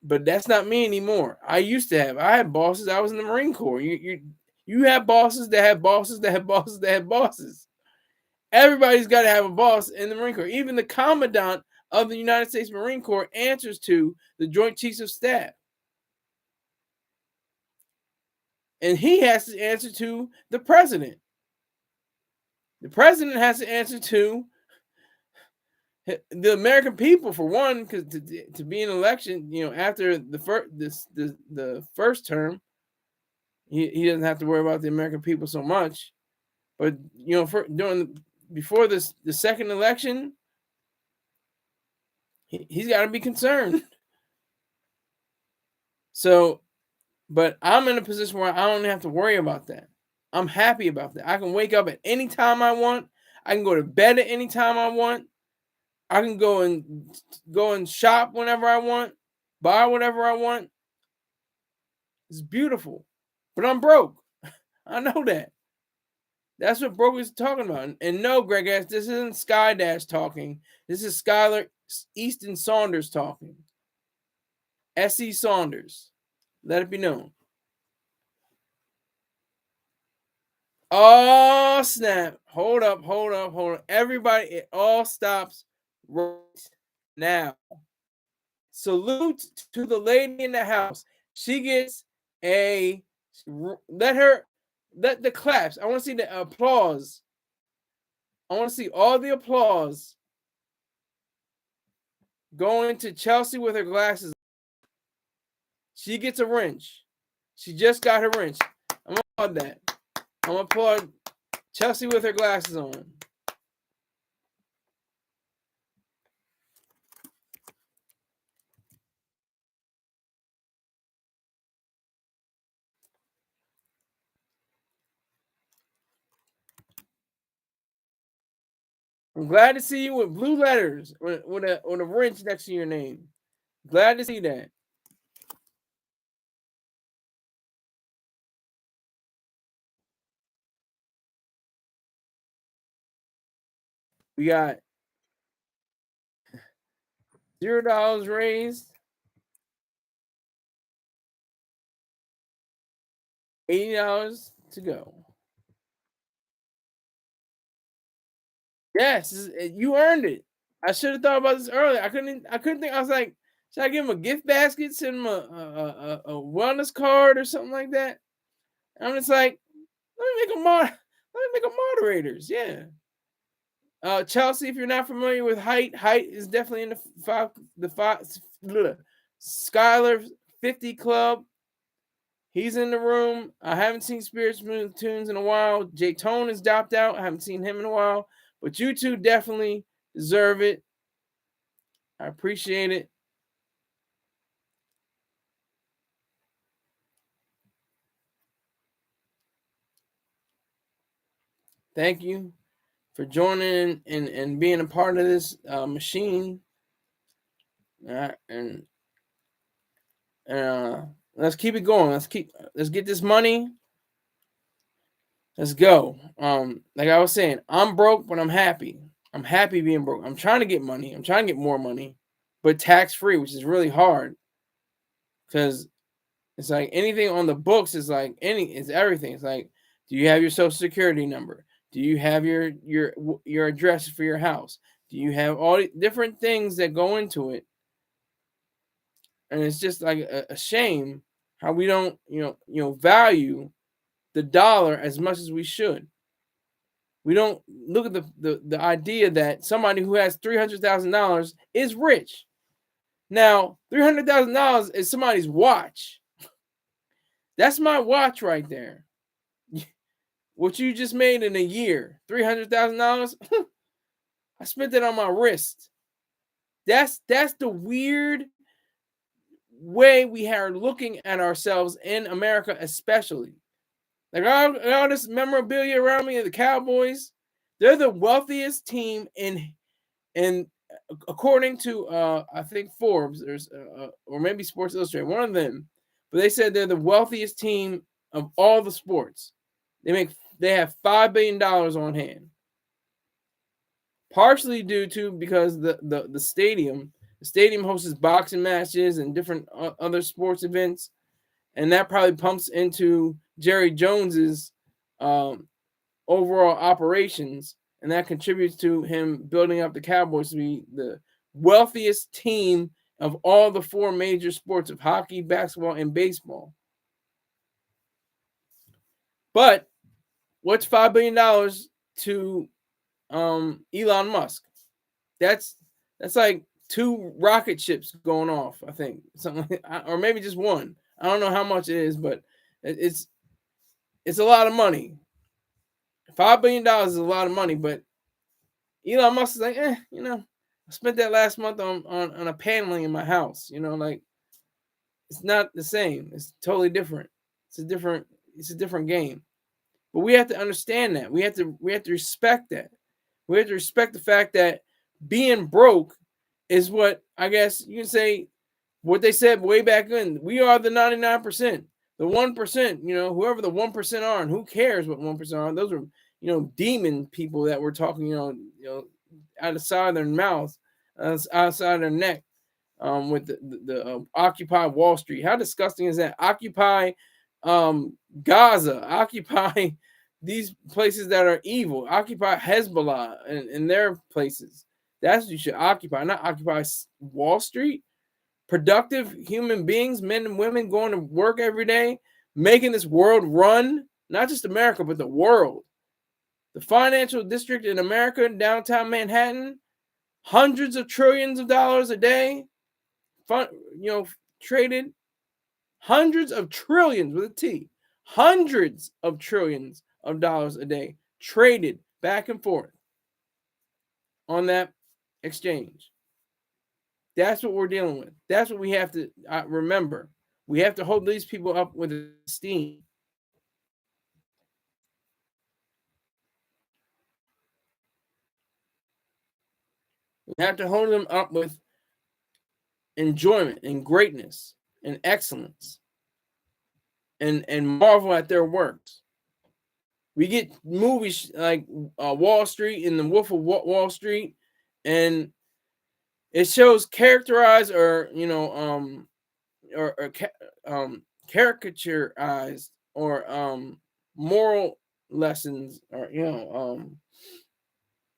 But that's not me anymore. I had bosses. I was in the Marine Corps. You have bosses that have bosses that have bosses that have bosses. Everybody's got to have a boss in the Marine Corps. Even the commandant of the United States Marine Corps answers to the Joint Chiefs of Staff. And he has to answer to the president. The president has to answer to the American people, for one, because to be in election, after the first term, he doesn't have to worry about the American people so much. But before the second election, he's got to be concerned. So, but I'm in a position where I don't have to worry about that. I'm happy about that. I can wake up at any time I want. I can go to bed at any time I want. I can go and shop whenever I want, buy whatever I want. It's beautiful. But I'm broke. I know that. That's what broke is talking about. And no, Greg ass, this isn't Sky Dash talking. This is Skylar Easton Saunders talking. S.E. Saunders. Let it be known. Oh, snap. Hold up. Everybody, it all stops right now. Salute to the lady in the house. She gets let the claps. I want to see the applause. I want to see all the applause going to Chelsea with her glasses. She gets a wrench. She just got her wrench. I'm going to applaud that. I'm going to applaud Chelsea with her glasses on. I'm glad to see you with blue letters with a wrench next to your name. Glad to see that. We got $0 raised, $80 to go. Yes, you earned it. I should have thought about this earlier. I couldn't think. I was like, should I give him a gift basket, send him a wellness card or something like that? And I'm just like, let me make a moderators. Yeah. Chelsea, if you're not familiar with height is definitely in the Skylar 50 Club. He's in the room. I haven't seen Spirit Smooth Tunes in a while. Jay Tone is dropped out. I haven't seen him in a while. But you two definitely deserve it. I appreciate it. Thank you for joining and being a part of this machine. And let's keep it going. Let's get this money. Let's go. Like I was saying, I'm broke, but I'm happy. I'm happy being broke. I'm trying to get money. I'm trying to get more money, but tax free, which is really hard because It's like anything on the books is like it's everything. It's like, do you have your social security number? Do you have your address for your house? Do you have all the different things that go into it? And it's just like a shame how we don't, value the dollar as much as we should. We don't look at the idea that somebody who has $300,000 is rich. Now, $300,000 is somebody's watch. That's my watch right there. What you just made in a year, $300,000. I spent it on my wrist. That's the weird way we are looking at ourselves in America, especially. Like all this memorabilia around me, the Cowboys, they're the wealthiest team in according to I think Forbes, there's or maybe Sports Illustrated, one of them, but they said they're the wealthiest team of all the sports. They have $5 billion on hand, partially due to because the stadium hosts boxing matches and different other sports events, and that probably pumps into Jerry Jones's overall operations, and that contributes to him building up the Cowboys to be the wealthiest team of all the four major sports of hockey, basketball, and baseball. But what's $5 billion to Elon Musk? That's like 2 rocket ships going off, I think, something or maybe just one. I don't know how much it is, but it's a lot of money. $5 billion is a lot of money, but Elon Musk is like, I spent that last month on a paneling in my house. Like it's not the same. It's totally different. It's a different game. But we have to understand that. We have to respect that. We have to respect the fact that being broke is what I guess you can say what they said way back then. We are the 99%. The 1%, whoever the 1% are, and who cares what 1% are? Those are, demon people that were talking, out the side of their mouth, outside of their neck, with the Occupy Wall Street. How disgusting is that? Occupy Gaza, occupy these places that are evil, occupy Hezbollah and their places. That's what you should occupy, not occupy Wall Street. Productive human beings, men and women going to work every day, making this world run, not just America, but the world. The financial district in America, downtown Manhattan, hundreds of trillions of dollars a day, traded. Hundreds of trillions with a T. Hundreds of trillions of dollars a day traded back and forth on that exchange. That's what we're dealing with. That's what we have to remember. We have to hold these people up with esteem. We have to hold them up with enjoyment and greatness and excellence and marvel at their works. We get movies like Wall Street and The Wolf of Wall Street, and it shows characterized or caricaturized or moral lessons or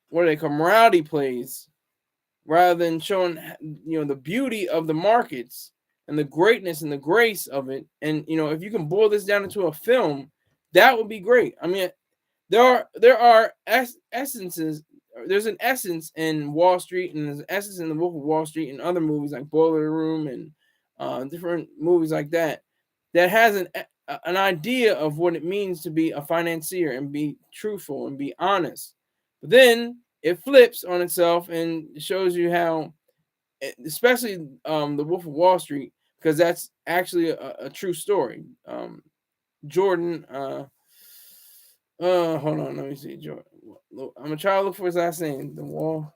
what do they call morality plays, rather than showing the beauty of the markets and the greatness and the grace of it. And if you can boil this down into a film, that would be great. I mean, there are essences. There's an essence in Wall Street, and there's an essence in The Wolf of Wall Street, and other movies like Boiler Room and different movies like that has an idea of what it means to be a financier and be truthful and be honest. But then it flips on itself and shows you how, especially The Wolf of Wall Street, because that's actually a true story. Jordan, hold on, let me see. Jordan, I'm gonna try to look for his last name. The Wall.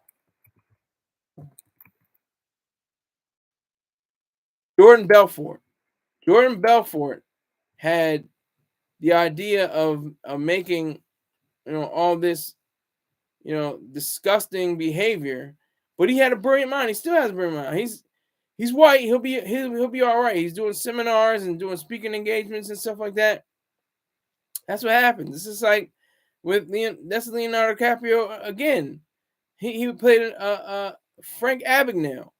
Jordan Belfort. Jordan Belfort had the idea of making all this disgusting behavior, but he had a brilliant mind. He still has a brilliant mind. He's He's white. He'll be all right. He's doing seminars and doing speaking engagements and stuff like that. That's what happens. This is like with that's Leonardo DiCaprio again. He played Frank Abagnale.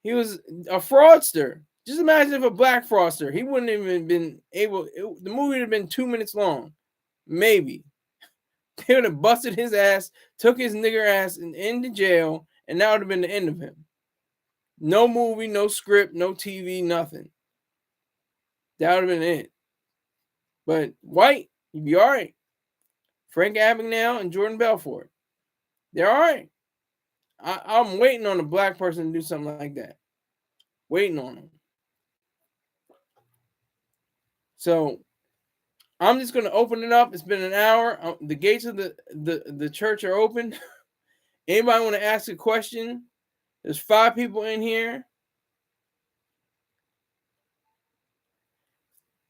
He was a fraudster. Just imagine if a black fraudster. He wouldn't even been able. The movie would have been 2 minutes long, maybe. They would have busted his ass, took his nigger ass into jail, and that would have been the end of him. No movie, no script, no TV, nothing. That would have been it. But white, you'd be all right. Frank Abagnale and Jordan Belfort, they're all right. I'm waiting on a black person to do something like that. Waiting on them. So I'm just going to open it up. It's been an hour. The gates of the church are open. Anybody want to ask a question? There's 5 people in here.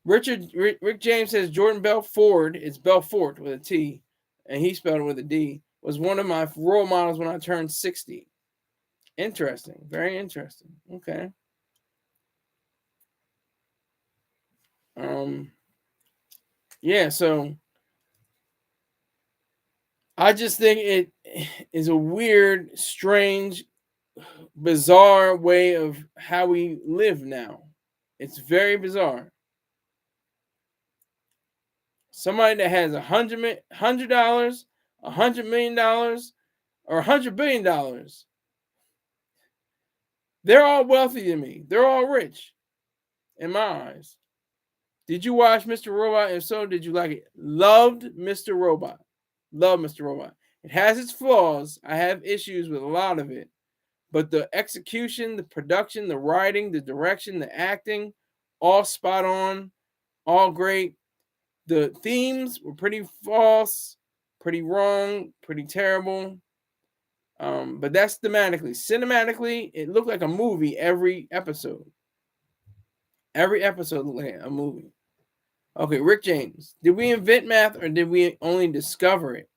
Rick James says Jordan Belfort, it's Belfort with a T, and he spelled it with a D, was one of my role models when I turned 60. Interesting. Very interesting. Okay. Yeah, so I just think it is a weird, strange, bizarre way of how we live now. It's very bizarre. Somebody that has $100, $100 million, or $100 billion, they're all wealthy to me. They're all rich in my eyes. Did you watch Mr. Robot? If so, did you like it? Loved Mr. Robot. Love Mr. Robot. It has its flaws. I have issues with a lot of it. But the execution, the production, the writing, the direction, the acting, all spot on, all great. The themes were pretty false, pretty wrong, pretty terrible. But that's thematically. Cinematically, it looked like a movie every episode. Every episode looked like a movie. Okay, Rick James. Did we invent math or did we only discover it?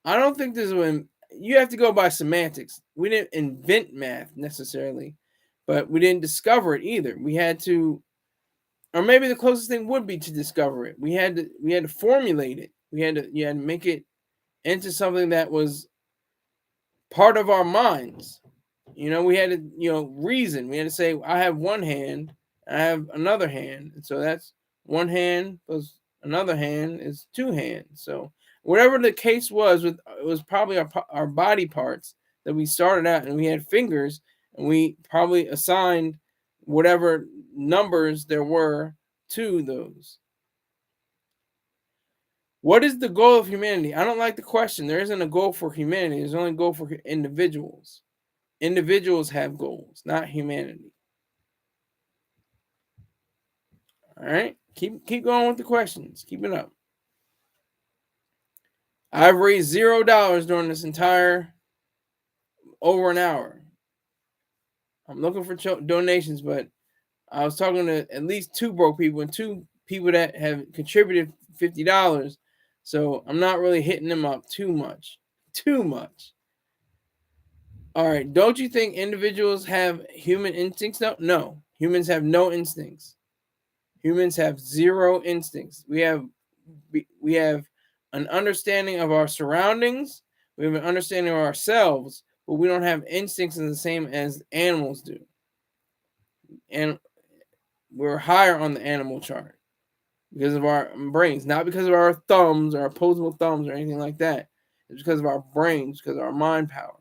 I don't think this is you have to go by semantics. We didn't invent math necessarily, but we didn't discover it either. We had to, or maybe the closest thing would be to discover it. We had to formulate it. You had to make it into something that was part of our minds. We had to, reason. We had to say, I have one hand, I have another hand. And so that's one hand plus another hand is 2 hands. So whatever the case was, it was probably our body parts that we started out, and we had fingers, and we probably assigned whatever numbers there were to those. What is the goal of humanity? I don't like the question. There isn't a goal for humanity. There's only a goal for individuals. Individuals have goals, not humanity. All right? Keep going with the questions. Keep it up. I've raised $0 during this entire over an hour. I'm looking for donations, but I was talking to at least 2 broke people and 2 people that have contributed $50. So I'm not really hitting them up too much. Too much. All right. Don't you think individuals have human instincts? No. Humans have no instincts. Humans have 0 instincts. We have an understanding of our surroundings. We have an understanding of ourselves, but we don't have instincts in the same as animals do. And we're higher on the animal chart because of our brains, not because of our thumbs or opposable thumbs or anything like that. It's because of our brains, because of our mind power.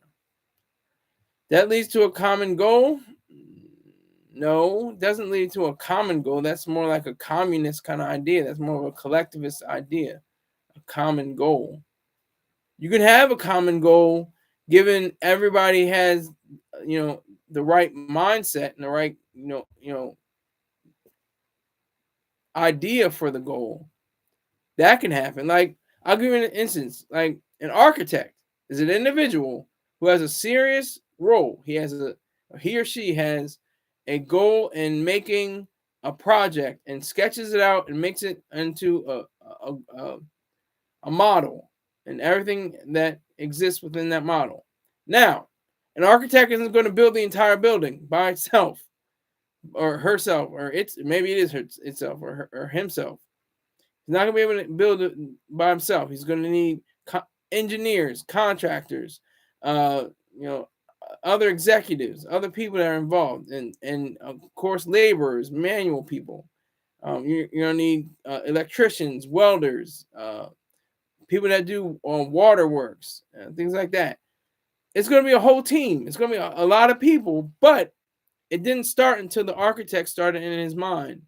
That leads to a common goal? No, it doesn't lead to a common goal. That's more like a communist kind of idea. That's more of a collectivist idea, a common goal. You can have a common goal given everybody has, the right mindset and the right, idea for the goal. That can happen. Like, I'll give you an instance. Like, an architect is an individual who has a serious role. He or she has a goal in making a project and sketches it out and makes it into a model and everything that exists within that model. Now, An architect isn't going to build the entire building by itself or herself, or maybe it is itself or himself. He's not going to be able to build it by himself. He's going to need engineers, contractors, you know, other executives, other people that are involved, and of course laborers, manual people. You're going to need electricians, welders, people that do waterworks, things like that. It's going to be a whole team. It's going to be a lot of people, but it didn't start until the architect started in his mind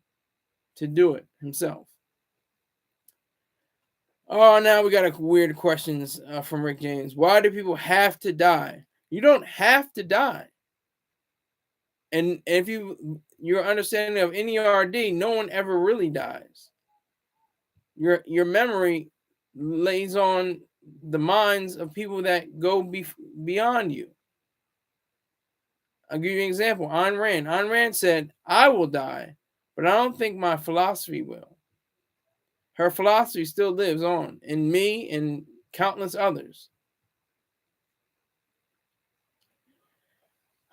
to do it himself. Oh, now we got weird questions from Rick James. Why do people have to die? You don't have to die. And if your understanding of NERD, no one ever really dies. Your memory lays on the minds of people that go beyond you. I'll give you an example. Ayn Rand. Ayn Rand said, I will die, but I don't think my philosophy will. Her philosophy still lives on in me and countless others.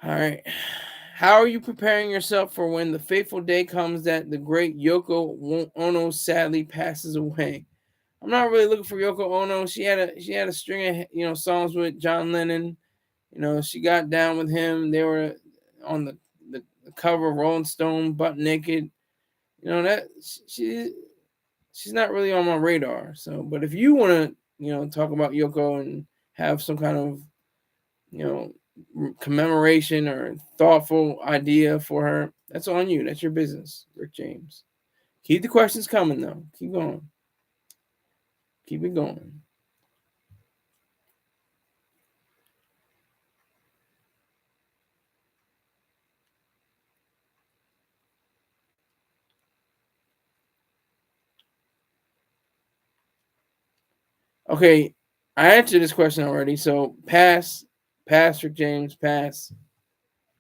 All right. How are you preparing yourself for when the fateful day comes that the great Yoko Ono sadly passes away? I'm not really looking for Yoko Ono. She had a string of songs with John Lennon. She got down with him. They were on the cover of Rolling Stone, butt naked. That she's not really on my radar. So, but if you want to, talk about Yoko and have some kind of, commemoration or thoughtful idea for her, that's on you. That's your business, Rick James. Keep the questions coming, though. Keep going. Keep it going. Okay, I answered this question already, so pass, Rick James, pass.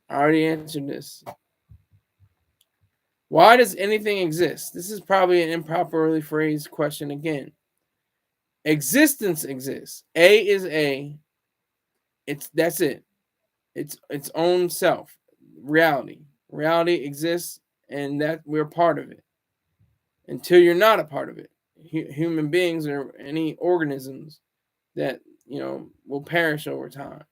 I already answered this. Why does anything exist? This is probably an improperly phrased question again. Existence exists. A is A. That's it. It's its own self. Reality. Reality exists, and that we're part of it. Until you're not a part of it. Human beings or any organisms that will perish over time.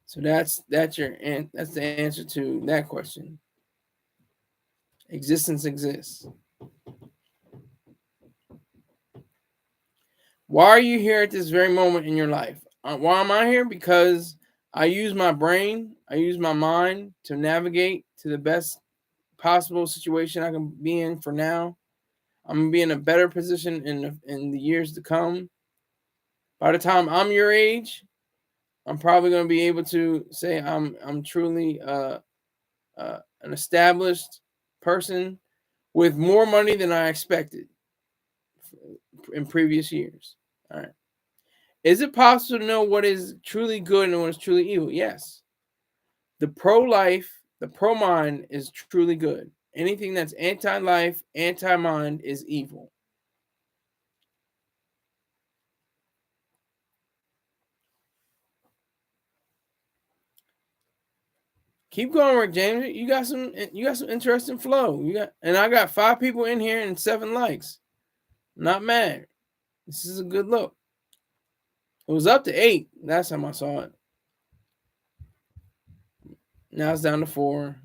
So that's the answer to that question. Existence exists. Why are you here at this very moment in your life? Why am I here? Because I use my brain, I use my mind to navigate to the best possible situation I can be in for now. I'm gonna be in a better position in the years to come. By the time I'm your age, I'm probably gonna be able to say I'm truly an established person with more money than I expected in previous years. All right. Is it possible to know what is truly good and what is truly evil? Yes. The pro-life, the pro-mind is truly good. Anything that's anti-life, anti-mind is evil. Keep going, Rick James. You got some interesting flow. I got 5 people in here and 7 likes. Not mad. This is a good look. It was up to 8 last time I saw it. Now it's down to 4.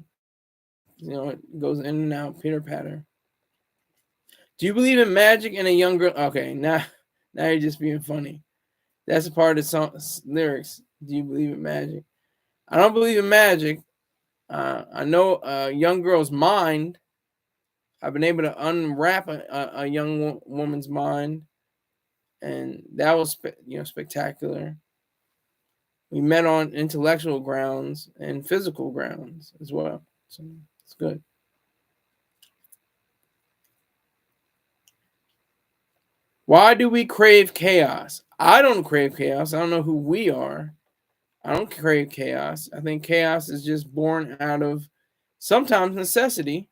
It goes in and out, pitter patter. Do you believe in magic and a young girl? Okay, now you're just being funny. That's a part of the song lyrics. Do you believe in magic? I don't believe in magic. I know a young girl's mind. I've been able to unwrap a young woman's mind, and that was spectacular. We met on intellectual grounds and physical grounds as well, so it's good. Why do we crave chaos? I don't crave chaos. I don't know who we are. I don't crave chaos. I think chaos is just born out of sometimes necessity.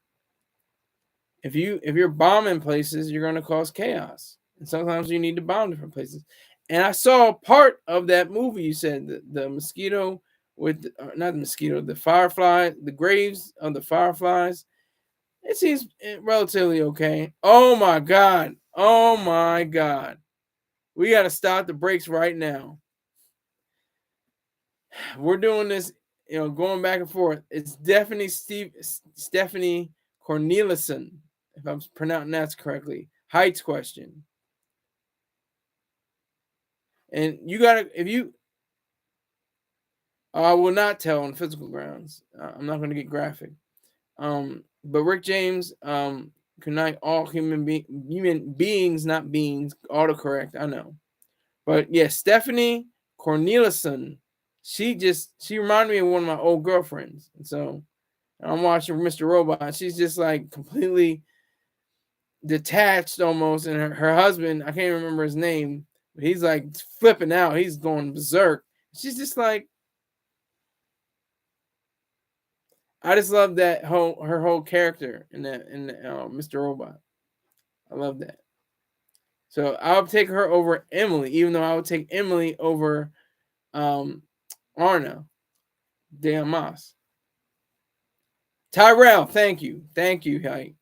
If you're bombing places, you're going to cause chaos. And sometimes you need to bomb different places. And I saw part of that movie. You said the mosquito with not the mosquito, the firefly, the graves of the fireflies. It seems relatively okay. Oh my god! Oh my god! We got to stop the brakes right now. We're doing this, going back and forth. It's definitely Stephanie Corneliuson, if I'm pronouncing that correctly. Heights question. And you gotta, if you, I will not tell on physical grounds. I'm not going to get graphic. But Rick James, good night, all human beings, not beings. Autocorrect, I know. But yeah, Stephanie Corneliuson, she reminded me of one of my old girlfriends. And so I'm watching Mr. Robot. She's just like completely detached almost. And her husband, I can't remember his name, but he's like flipping out. He's going berserk. She's just like, I just love that her whole character in Mr. Robot. I love that. So I'll take her over Emily, even though I would take Emily over Arna Diamas. Tyrell, thank you, Hype.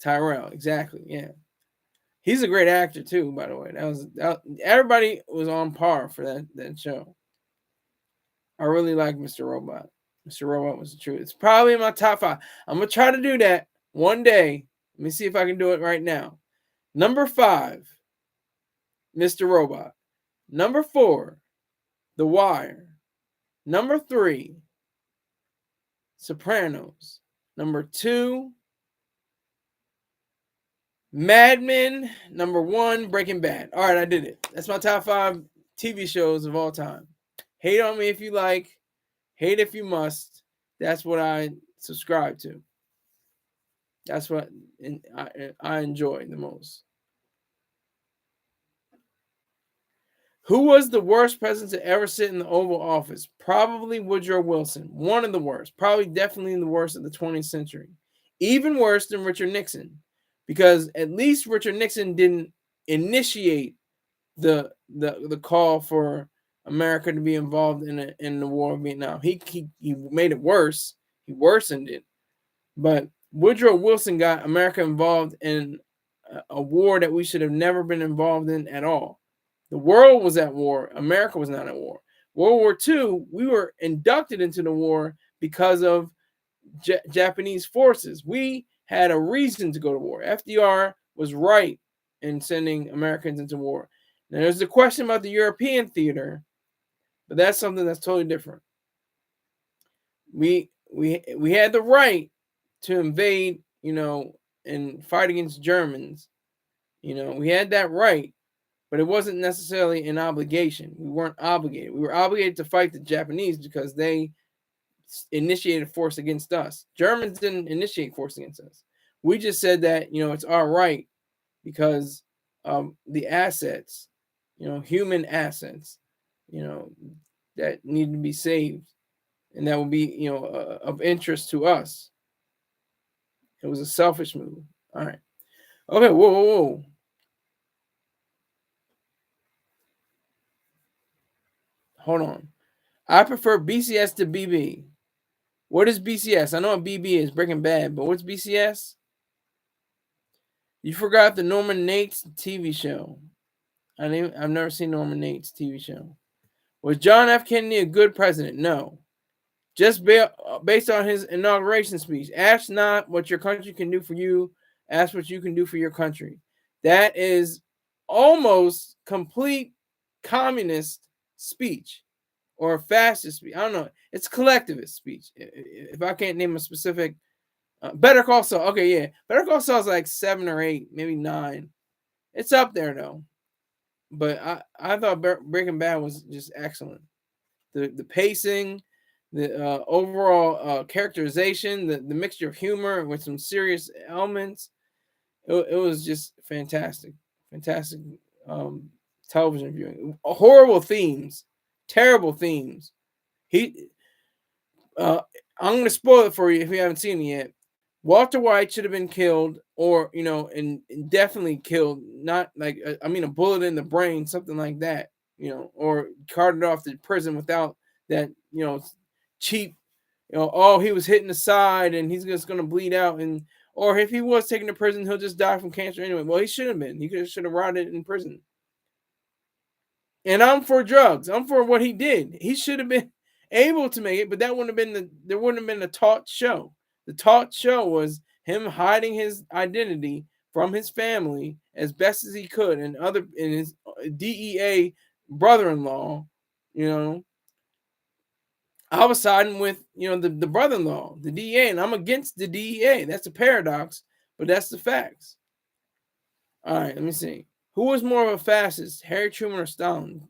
Tyrell, exactly, yeah. He's a great actor too, by the way. Everybody was on par for that show. I really like Mr. Robot. Mr. Robot was the truth. It's probably in my top 5. I'm gonna try to do that one day. Let me see if I can do it right now. Number 5, Mr. Robot. Number 4, The Wire. Number 3, Sopranos. Number 2, Mad Men. Number 1, Breaking Bad. All right, I did it. That's my top 5 TV shows of all time. Hate on me if you like. Hate if you must. That's what I subscribe to. That's what I enjoy the most. Who was the worst president to ever sit in the Oval Office? Probably Woodrow Wilson. One of the worst. Probably definitely the worst of the 20th century. Even worse than Richard Nixon. Because at least Richard Nixon didn't initiate the call for America to be involved in the war of Vietnam. He made it worse. He worsened it. But Woodrow Wilson got America involved in a war that we should have never been involved in at all. The world was at war. America was not at war. World War II, we were inducted into the war because of Japanese forces. We had a reason to go to war. FDR was right in sending Americans into war. Now, there's a question about the European theater, but that's something that's totally different. We had the right to invade, and fight against Germans. We had that right, but it wasn't necessarily an obligation. We weren't obligated. We were obligated to fight the Japanese because they initiated force against us. Germans didn't initiate force against us. We just said that, it's our right because the assets, human assets, that need to be saved, and that will be, of interest to us. It was a selfish move. All right. Okay. Whoa. Hold on. I prefer BCS to BB. What is BCS? I know what BB is, Breaking Bad, but what's BCS? You forgot the Norman Nate's TV show. I've never seen Norman Nate's TV show. Was John F. Kennedy a good president? No. Just based on his inauguration speech. Ask not what your country can do for you. Ask what you can do for your country. That is almost complete communist speech or fascist speech. I don't know. It's collectivist speech. If I can't name a specific. Better Call Saul. Okay, yeah. Better Call Saul is like 7 or 8, maybe 9. It's up there, though. But I thought Breaking Bad was just excellent. The pacing, the overall characterization, the mixture of humor with some serious elements. It was just fantastic. Fantastic television viewing. Horrible themes. Terrible themes. I'm going to spoil it for you if you haven't seen it yet. Walter White should have been killed, or and definitely killed. Not like a bullet in the brain, something like that. or carted off to prison without that, cheap, oh, he was hitting the side and he's just going to bleed out. Or if he was taken to prison, he'll just die from cancer anyway. Well, he should have been. He should have rotted in prison. And I'm for drugs. I'm for what he did. He should have been able to make it, but there wouldn't have been a taught show. The taught show was him hiding his identity from his family as best as he could, and his DEA brother-in-law. I was siding with the brother-in-law, the DEA, and I'm against the DEA. That's a paradox, but that's the facts. All right, let me see. Who was more of a fascist, Harry Truman or Stalin?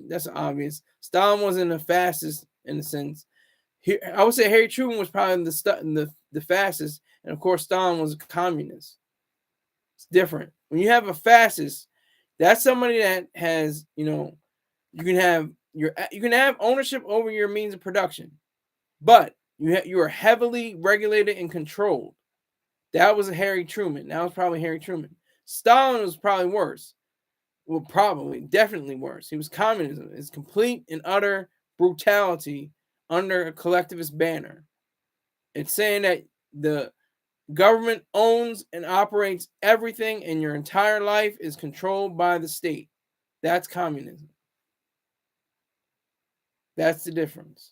That's obvious. Stalin wasn't a fascist in a sense. I would say Harry Truman was probably the fascist, and of course Stalin was a communist. It's different. When you have a fascist, that's somebody that has, you can have ownership over your means of production, but you are heavily regulated and controlled. That was a Harry Truman. That was probably Harry Truman. Stalin was probably worse. Well, definitely worse. He was communism. It's complete and utter brutality under a collectivist banner. It's saying that the government owns and operates everything, and your entire life is controlled by the state. That's communism. That's the difference.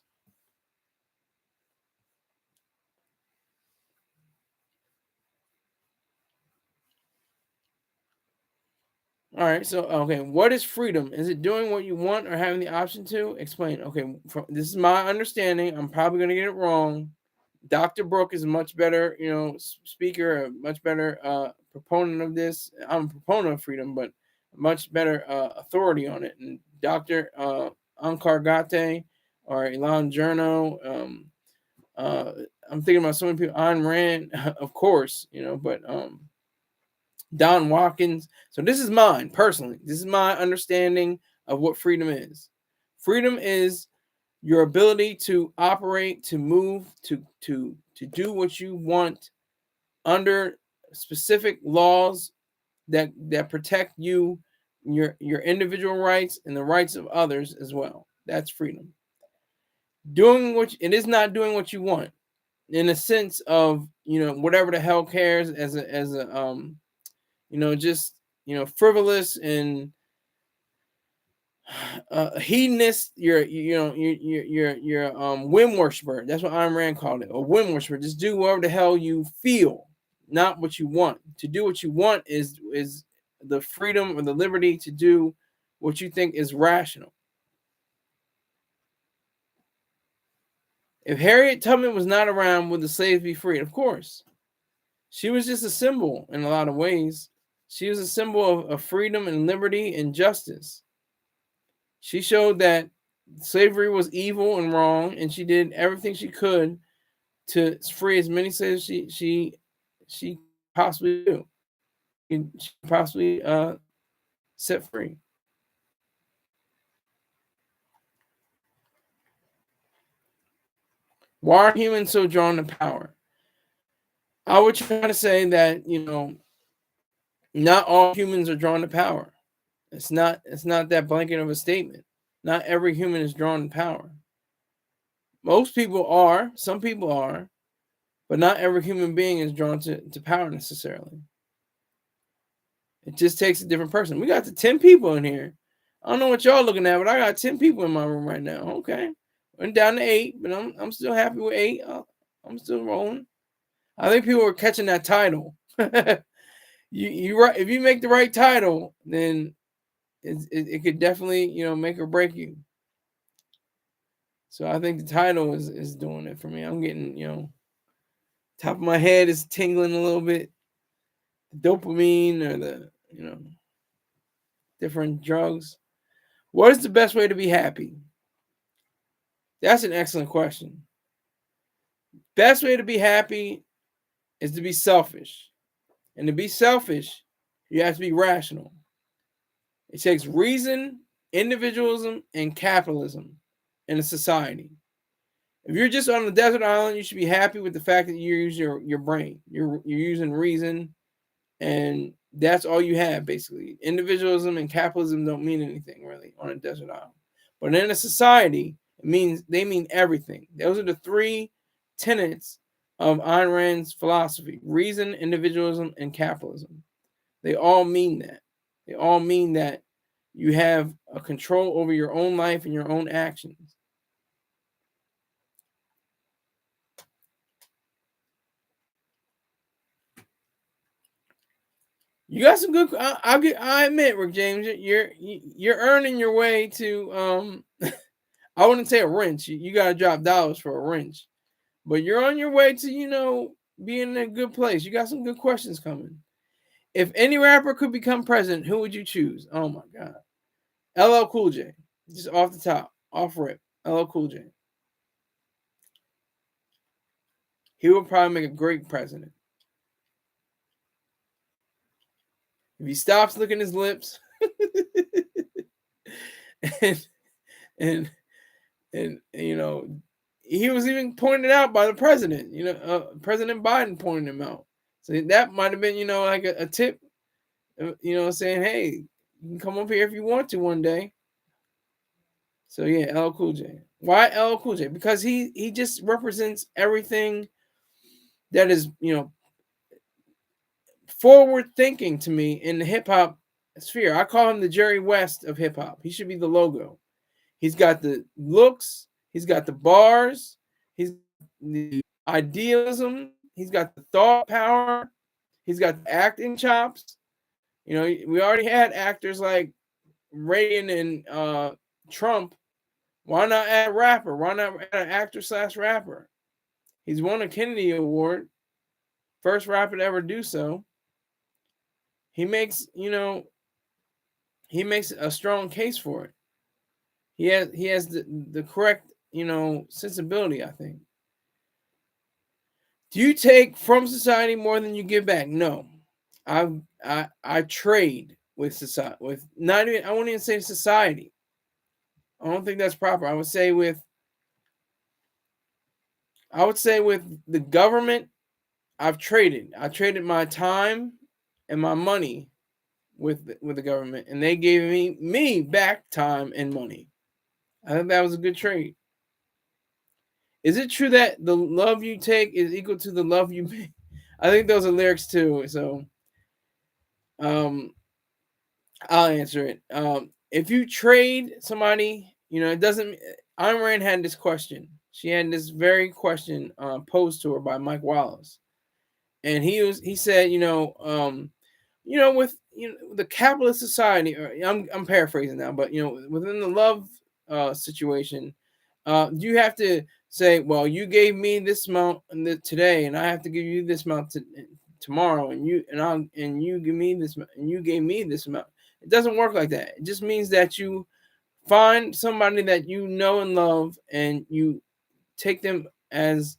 All right, so, okay, what is freedom? Is it doing what you want or having the option to? Explain. Okay, this is my understanding. I'm probably going to get it wrong. Dr. Brooke is a much better, speaker, a much better proponent of this. I'm a proponent of freedom, but a much better authority on it. And Dr. Ankar Gate or Ilan Journo, I'm thinking about so many people. Ayn Rand, of course, but Don Watkins. So this is mine personally. This is my understanding of what freedom is. Freedom is your ability to operate, to move, to do what you want under specific laws that protect you, your individual rights, and the rights of others as well. That's freedom. It is not doing what you want, in a sense of whatever the hell cares, as a just frivolous and hedonist. You're whim worshiper. That's what Ayn Rand called it, a whim worshiper. Just do whatever the hell you feel, not what you want. To do what you want is the freedom or the liberty to do what you think is rational. If Harriet Tubman was not around, would the slaves be free? Of course. She was just a symbol in a lot of ways. She was a symbol of freedom and liberty and justice. She showed that slavery was evil and wrong, and she did everything she could to free as many slaves she possibly do. She possibly set free. Why are humans so drawn to power? I would try to say that not all humans are drawn to power. It's not that blanket of a statement. Not every human is drawn to power. Most people are, some people are, but not every human being is drawn to power necessarily. It just takes a different person. We got the 10 people in here. I don't know what y'all looking at, but I got 10 people in my room right now. Okay. Went down to 8, but I'm still happy with 8. I'm still rolling. I think people are catching that title. you right. If you make the right title, then it could definitely make or break you. So I think the title is doing it for me. I'm getting top of my head is tingling a little bit. The dopamine or the different drugs. What is the best way to be happy? That's an excellent question. Best way to be happy is to be selfish. And to be selfish, you have to be rational. It takes reason, individualism, and capitalism in a society. If you're just on a desert island, you should be happy with the fact that you use your brain. You're using reason and That's all you have, basically. Individualism and capitalism don't mean anything really on a desert island. But in a society, they mean everything. Those are the three tenets of Ayn Rand's philosophy: reason, individualism, and capitalism. They all mean that. They all mean that you have a control over your own life and your own actions. You got some good. I admit, Rick James, you're earning your way to. I wouldn't say a wrench. You got to drop dollars for a wrench, but you're on your way to being in a good place. You got some good questions coming. If any rapper could become president, who would you choose? Oh my God, LL Cool J. Just off the top, off rip, LL Cool J. He would probably make a great president. If he stops licking his lips and and he was even pointed out by the president. President Biden pointed him out. So that might have been like a tip. Saying, hey, you can come up here if you want to one day. So yeah, LL Cool J. Why LL Cool J? Because he just represents everything that is forward thinking to me in the hip hop sphere. I call him the Jerry West of hip hop. He should be the logo. He's got the looks, he's got the bars, he's the idealism, he's got the thought power, he's got the acting chops. We already had actors like Reagan and Trump. Why not add a rapper? Why not add an actor / rapper? He's won a Kennedy Award. First rapper to ever do so. He makes a strong case for it. He has the correct, sensibility, I think. Do you take from society more than you give back? No. I trade with society, with not even, I won't even say society. I don't think that's proper. I would say with the government, I've traded. I traded my time and my money with the government, and they gave me back time and money. I think that was a good trade. Is it true that the love you take is equal to the love you make? I think those are lyrics too. So, I'll answer it. If you trade somebody, it doesn't. Ayn Rand had this question. She had this very question posed to her by Mike Wallace, and he said, with the capitalist society, or I'm paraphrasing now, but within the love situation, do you have to say, well, you gave me this amount today, and I have to give you this amount tomorrow, and you give me this, and you gave me this amount? It doesn't work like that. It just means that you find somebody that you know and love, and you take them as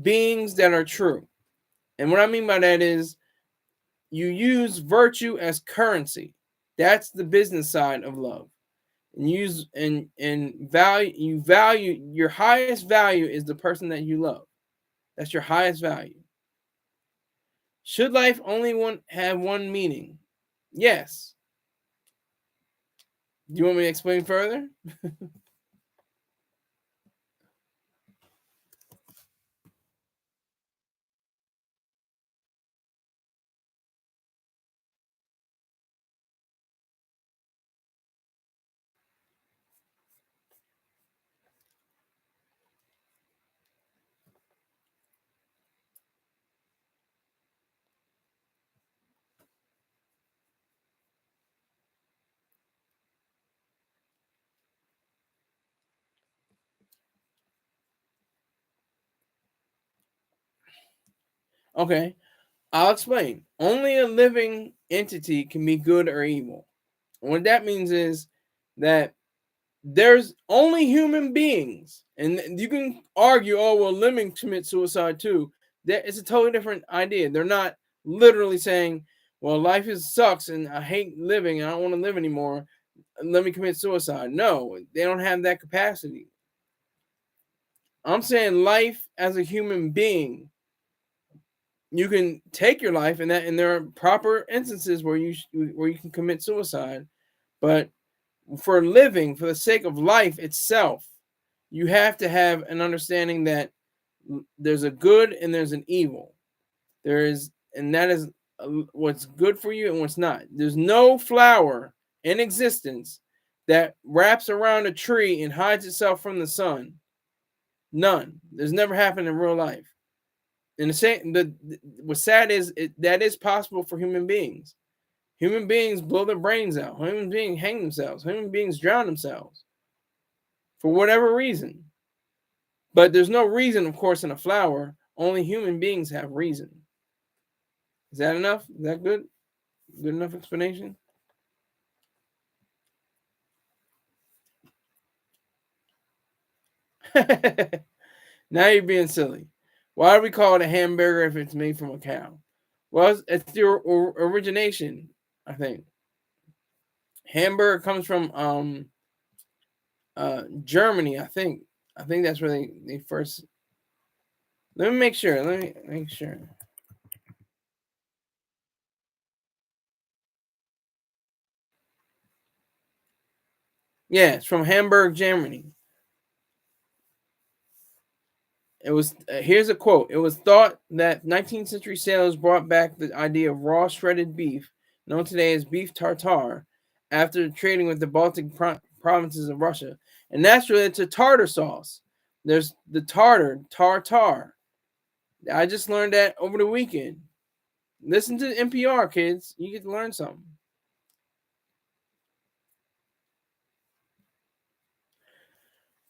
beings that are true. And what I mean by that is you use virtue as currency. That's the business side of love. And value your highest value is the person that you love. That's your highest value. Should life only have one meaning? Yes. Do you want me to explain further? Okay, I'll explain. Only a living entity can be good or evil. And what that means is that there's only human beings, and you can argue, oh well, lemmings commit suicide too. That it's a totally different idea. They're not literally saying, well, life sucks and I hate living and I don't want to live anymore, let me commit suicide. No, they don't have that capacity. I'm saying life as a human being you can take your life, and there are proper instances where you can commit suicide, but for living, for the sake of life itself, you have to have an understanding that there's a good and there's an evil. And that is what's good for you and what's not. There's no flower in existence that wraps around a tree and hides itself from the sun. None. There's never happened in real life. And what's sad is that is possible for human beings. Human beings blow their brains out. Human beings hang themselves. Human beings drown themselves for whatever reason. But there's no reason, of course, in a flower. Only human beings have reason. Is that enough? Is that good? Good enough explanation? Now you're being silly. Why do we call it a hamburger if it's made from a cow? Well, it's the origination, I think. Hamburger comes from Germany, I think. I think that's where they first. Let me make sure. Let me make sure. Yeah, it's from Hamburg, Germany. It was here's a quote. It was thought that 19th century sailors brought back the idea of raw shredded beef, known today as beef tartare, after trading with the Baltic provinces of Russia, and that's related to tartar sauce. There's the tartar. I just learned that over the weekend. Listen to NPR, kids. You get to learn something.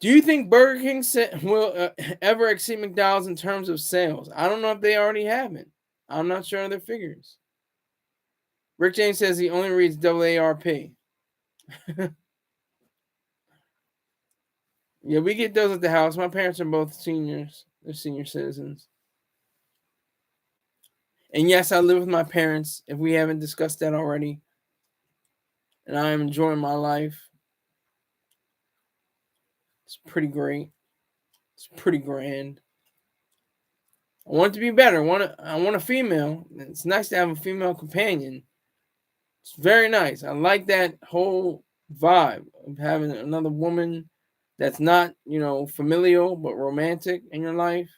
Do you think Burger King will ever exceed McDonald's in terms of sales? I don't know if they already haven't. I'm not sure of their figures. Rick James says he only reads AARP. Yeah, we get those at the house. My parents are both seniors. They're senior citizens. And yes, I live with my parents, if we haven't discussed that already. And I am enjoying my life. It's pretty great. It's pretty grand. I want it to be better. I want a female. It's nice to have a female companion. It's very nice. I like that whole vibe of having another woman that's not, familial but romantic in your life.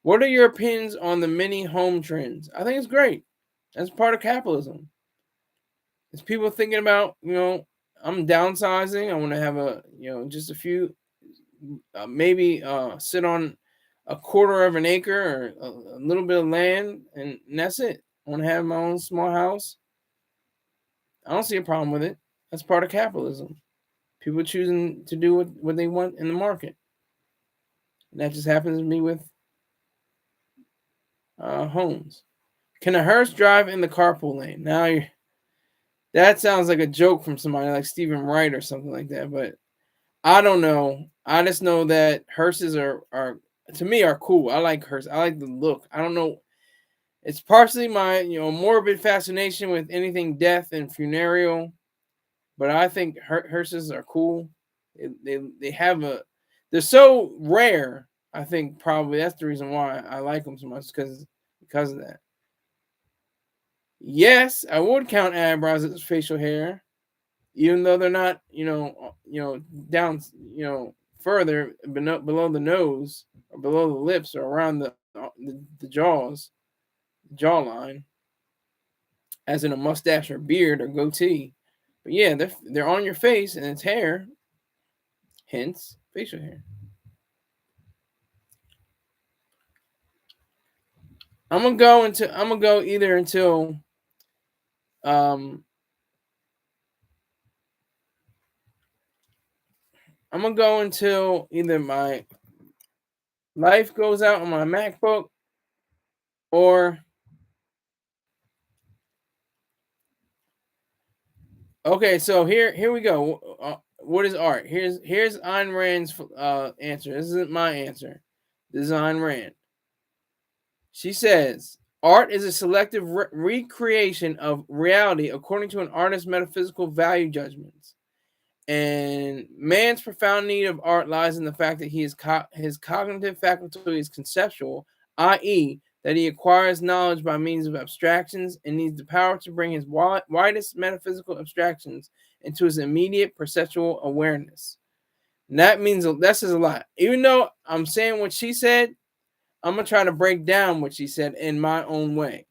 What are your opinions on the mini home trends? I think it's great. That's part of capitalism. It's people thinking about, I'm downsizing. I want to have just a few, maybe sit on a quarter of an acre or a little bit of land, and that's it. I want to have my own small house. I don't see a problem with it. That's part of capitalism. People choosing to do what they want in the market. And that just happens to me with homes. Can a hearse drive in the carpool lane? Now, that sounds like a joke from somebody like Stephen Wright or something like that. But I don't know. I just know that hearses are to me are cool. I like hearses. I like the look. I don't know. It's partially my morbid fascination with anything death and funereal, but I think hearses are cool. They have they're so rare. I think probably that's the reason why I like them so much because of that. Yes, I would count eyebrows as facial hair, even though they're not down further below the nose or below the lips or around the jawline, as in a mustache or beard or goatee. But yeah, they're on your face and it's hair, hence facial hair. I'm gonna go either until I'm gonna go until either my life goes out on my MacBook or okay. So here we go. What is art? Here's Ayn Rand's answer. This isn't my answer. This is Ayn Rand. She says, art is a selective recreation of reality according to an artist's metaphysical value judgments. And man's profound need of art lies in the fact that his cognitive faculty is conceptual, i.e., that he acquires knowledge by means of abstractions and needs the power to bring his widest metaphysical abstractions into his immediate perceptual awareness. And that says a lot. Even though I'm saying what she said, I'm going to try to break down what she said in my own way.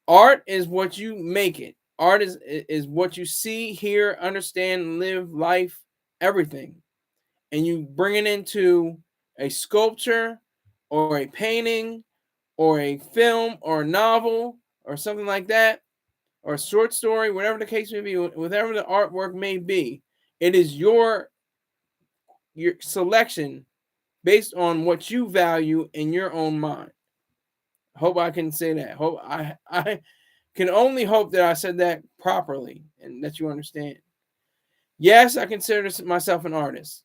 Art is what you make it. Art is what you see, hear, understand, live, life, everything. And you bring it into a sculpture or a painting or a film or a novel or something like that, or a short story, whatever the case may be, whatever the artwork may be. It is your selection based on what you value in your own mind. Hope I can say that. Hope I can only hope that I said that properly and that you understand. Yes, I consider myself an artist.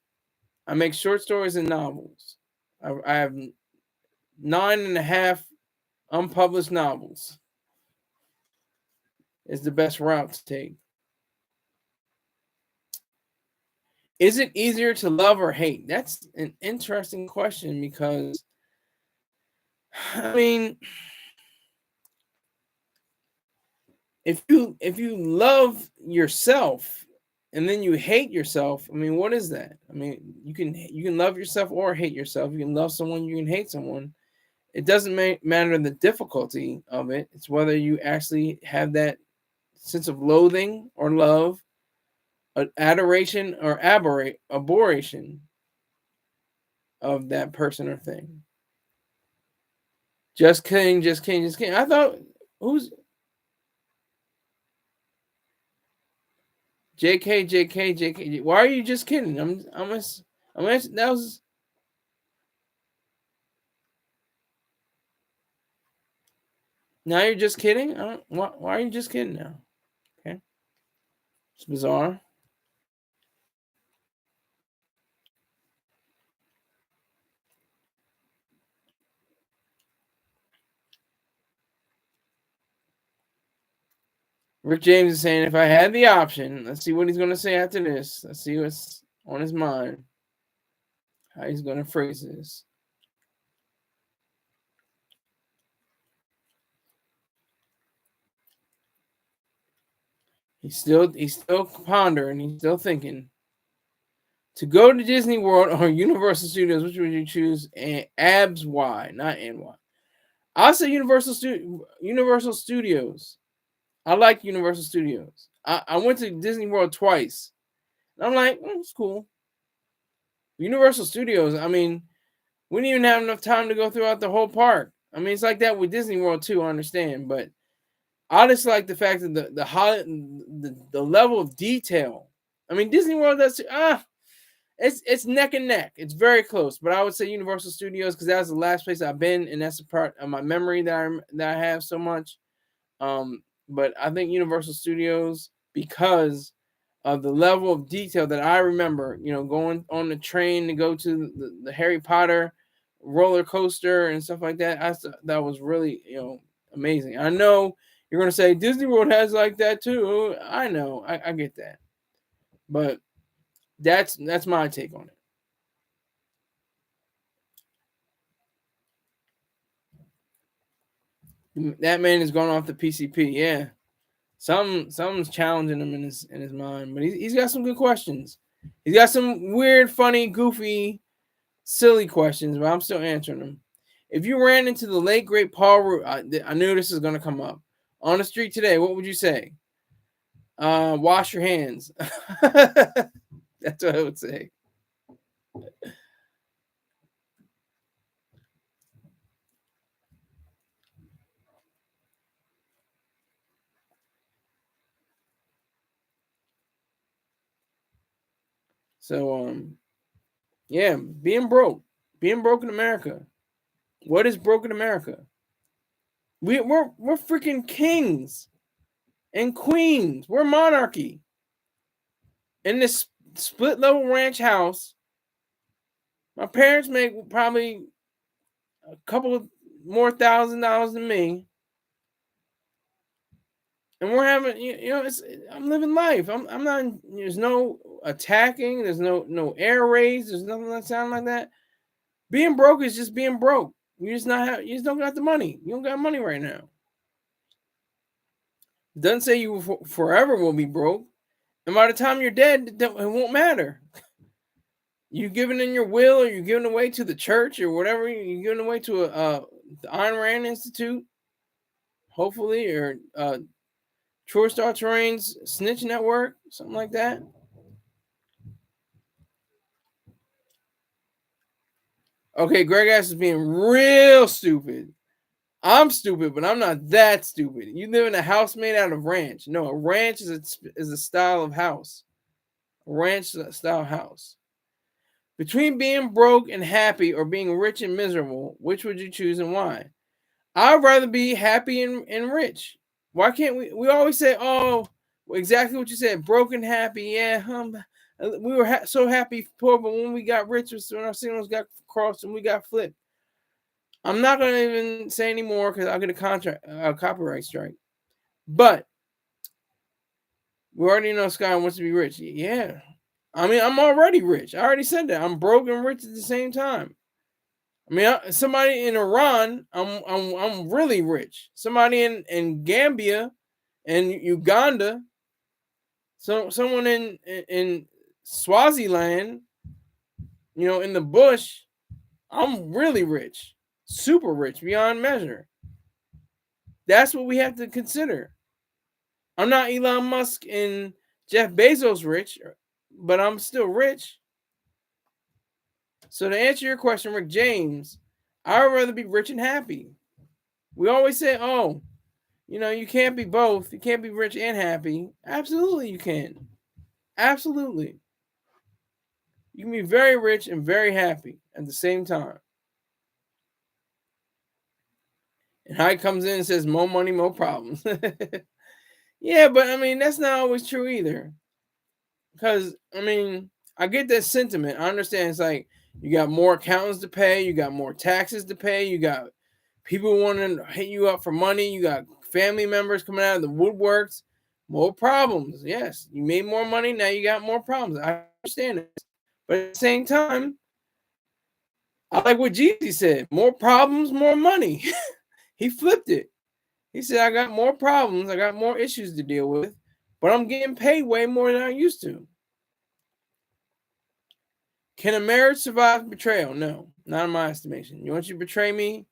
I make short stories and novels. I have 9.5 unpublished novels. Is the best route to take. Is it easier to love or hate? That's an interesting question because, I mean, if you love yourself and then you hate yourself, I mean, what is that? I mean, you can love yourself or hate yourself. You can love someone, you can hate someone. It doesn't matter the difficulty of it. It's whether you actually have that sense of loathing or love, adoration or abhorration of that person or thing. Just kidding. I thought, who's JK? Why are you just kidding? That was. Now you're just kidding? Why are you just kidding now? Okay. It's bizarre. Rick James is saying, if I had the option, let's see what he's going to say after this. Let's see what's on his mind. How he's going to phrase this. He's still pondering. He's still thinking. To go to Disney World or Universal Studios, which would you choose? And abs Y, not NY. I'll say Universal Studios. I like Universal Studios. I went to Disney World twice. And I'm like, it's cool. Universal Studios, I mean, we didn't even have enough time to go throughout the whole park. I mean, it's like that with Disney World too, I understand. But I just like the fact that the level of detail. I mean, Disney World does it's neck and neck. It's very close. But I would say Universal Studios because that's the last place I've been, and that's a part of my memory that I have so much. But I think Universal Studios because of the level of detail that I remember, going on the train to go to the Harry Potter roller coaster and stuff like that. That was really, amazing. I know you're going to say Disney World has like that too. I know. I get that. But that's my take on it. That man is going off the PCP. Yeah. Something's challenging him in his mind, but he's got some good questions. He's got some weird, funny, goofy, silly questions, but I'm still answering them. If you ran into the late great Paul Root, I knew this was going to come up on the street today, what would you say? Wash your hands. That's what I would say. So, yeah, being broke in America. What is broke in America? We're freaking kings and queens. We're monarchy. In this split level ranch house, my parents make probably a couple of more $1,000 than me. And we're having, I'm living life. I'm not, there's no attacking. There's no air raids. There's nothing that sound like that. Being broke is just being broke. You just don't got the money. You don't got money right now. It doesn't say you forever will be broke. And by the time you're dead, it won't matter. You giving in your will, or you're giving away to the church, or whatever. You're giving away to the Ayn Rand Institute, hopefully, or True Star Terrain's Snitch Network, something like that. Okay, Greg Ass is being real stupid. I'm stupid, but I'm not that stupid. You live in a house made out of ranch. No, a ranch is a style of house. A ranch style house. Between being broke and happy or being rich and miserable, which would you choose and why? I'd rather be happy and rich. Why can't we always say, oh, exactly what you said, broke and happy. Yeah, we were so happy poor, but when we got rich, when our signals got crossed and we got flipped. I'm not going to even say anymore because I'll get a copyright strike. But we already know Sky wants to be rich. Yeah. I mean, I'm already rich. I already said that. I'm broke and rich at the same time. I mean, somebody in Iran, I'm really rich. Somebody in Gambia and Uganda, someone in Swaziland, in the bush, I'm really rich, super rich, beyond measure. That's what we have to consider. I'm not Elon Musk and Jeff Bezos rich, but I'm still rich. So to answer your question, Rick James, I would rather be rich and happy. We always say, oh, you can't be both. You can't be rich and happy. Absolutely, you can. Absolutely. You can be very rich and very happy at the same time. And Hyde comes in and says, more money, more problems. Yeah, but I mean, that's not always true either. Because, I mean, I get that sentiment. I understand it's like you got more accountants to pay, you got more taxes to pay, you got people wanting to hit you up for money, you got family members coming out of the woodworks, more problems. Yes, you made more money, now you got more problems. I understand it. But at the same time, I like what Jeezy said, more problems, more money. He flipped it. He said, I got more problems, I got more issues to deal with, but I'm getting paid way more than I used to. Can a marriage survive betrayal? No, not in my estimation. You want you to betray me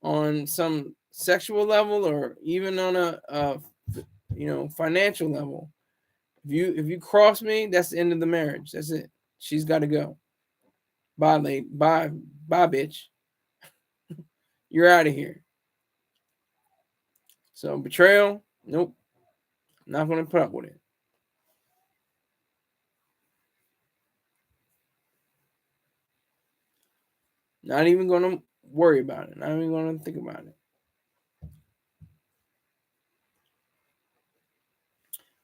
on some sexual level or even on a financial level. If you cross me, that's the end of the marriage. That's it. She's got to go. Bye, lady. Bye, bitch. You're out of here. So betrayal, nope. I'm not going to put up with it. Not even going to worry about it. Not even going to think about it.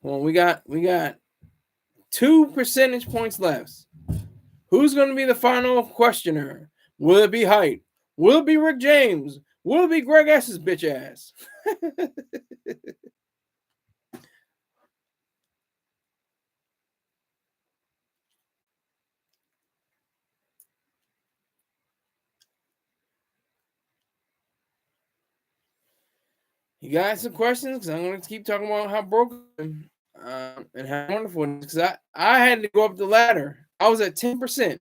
Well, we got 2 percentage points left. Who's going to be the final questioner? Will it be Height? Will it be Rick James? Will it be Greg S's bitch ass? You got some questions? Because I'm going to keep talking about how broken and how wonderful it is. Because I had to go up the ladder. I was at 10%. All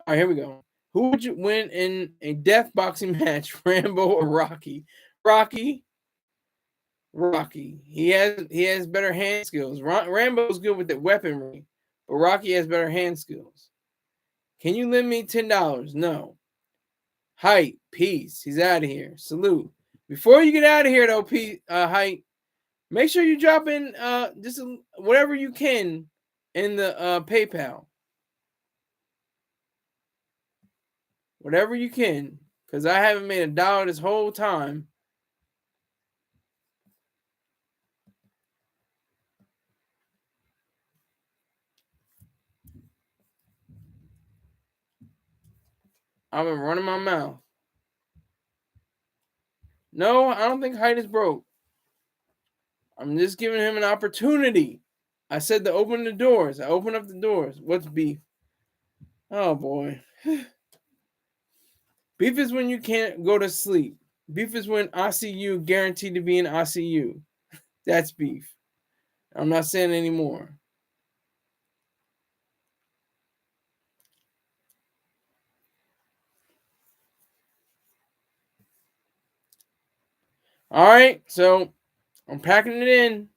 right, here we go. Who would you win in a death boxing match, Rambo or Rocky? Rocky. He has better hand skills. Rambo's good with the weaponry, but Rocky has better hand skills. Can you lend me $10? No. Height, peace. He's out of here. Salute. Before you get out of here, though, Height, make sure you drop in just whatever you can in the PayPal. Whatever you can, because I haven't made $1 this whole time. I've been running my mouth. No, I don't think Height is broke. I'm just giving him an opportunity. I said to open the doors. I open up the doors. What's beef? Oh, boy. Beef is when you can't go to sleep. Beef is when ICU guaranteed to be in ICU. That's beef. I'm not saying anymore. All right, so I'm packing it in.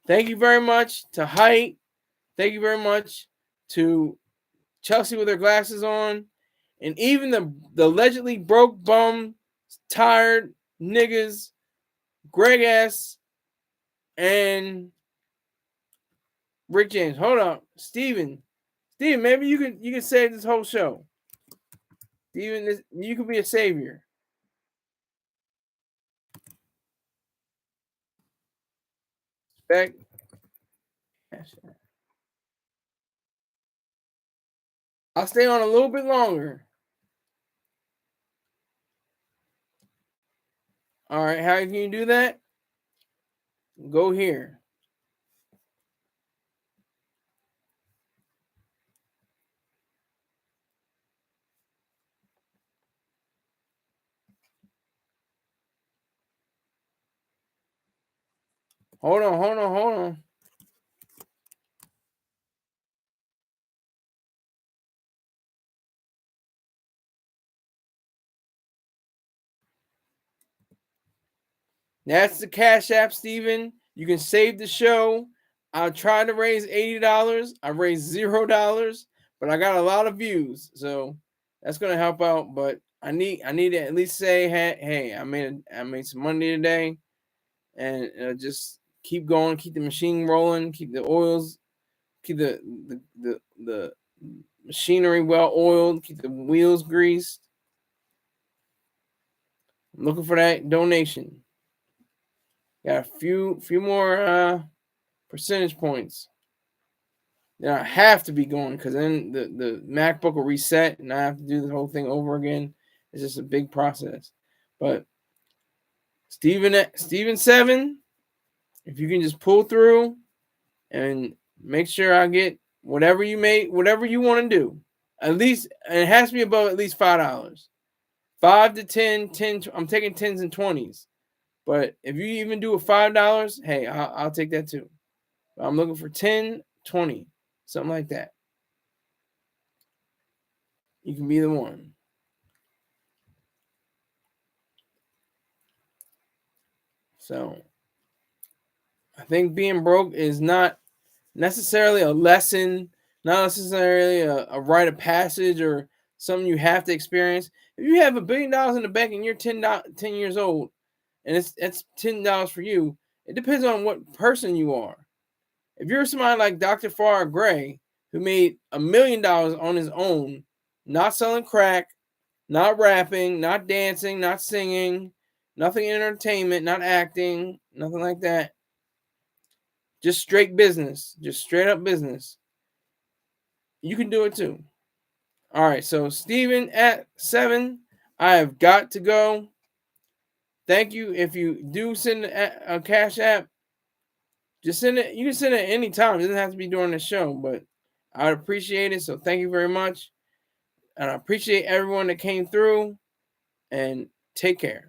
Thank you very much to Height. Thank you very much to Chelsea with her glasses on, and even the allegedly broke bum, tired niggas, Greg S. and Rick James. Hold up, Steven, maybe you can save this whole show. Steven, you could be a savior. Back. I'll stay on a little bit longer. All right, how can you do that? Go here. Hold on. That's the Cash App, Steven. You can save the show. I tried to raise $80. I raised $0, but I got a lot of views, so that's gonna help out. But I need to at least say, hey, I made some money today, and just keep going, keep the machine rolling, keep the oils, keep the machinery well oiled, keep the wheels greased. I'm looking for that donation. Got a few more percentage points. Then I have to be going because then the MacBook will reset and I have to do the whole thing over again. It's just a big process. But Steven 7, if you can just pull through and make sure I get whatever you want to do. At least, and it has to be above at least $5. 5 to 10, 10. I'm taking 10s and 20s. But if you even do a $5, hey, I'll take that too. I'm looking for 10, 20, something like that. You can be the one. So I think being broke is not necessarily a lesson, not necessarily a rite of passage or something you have to experience. If you have $1 billion in the bank and you're 10 years old, and it's $10 for you, it depends on what person you are. If you're somebody like Dr. Farrar Gray, who made $1 million on his own, not selling crack, not rapping, not dancing, not singing, nothing in entertainment, not acting, nothing like that. Just straight business, just straight up business. You can do it too. All right, so Steven at 7, I have got to go. Thank you. If you do send a Cash App, just send it. You can send it anytime. It doesn't have to be during the show, but I'd appreciate it. So thank you very much. And I appreciate everyone that came through. And take care.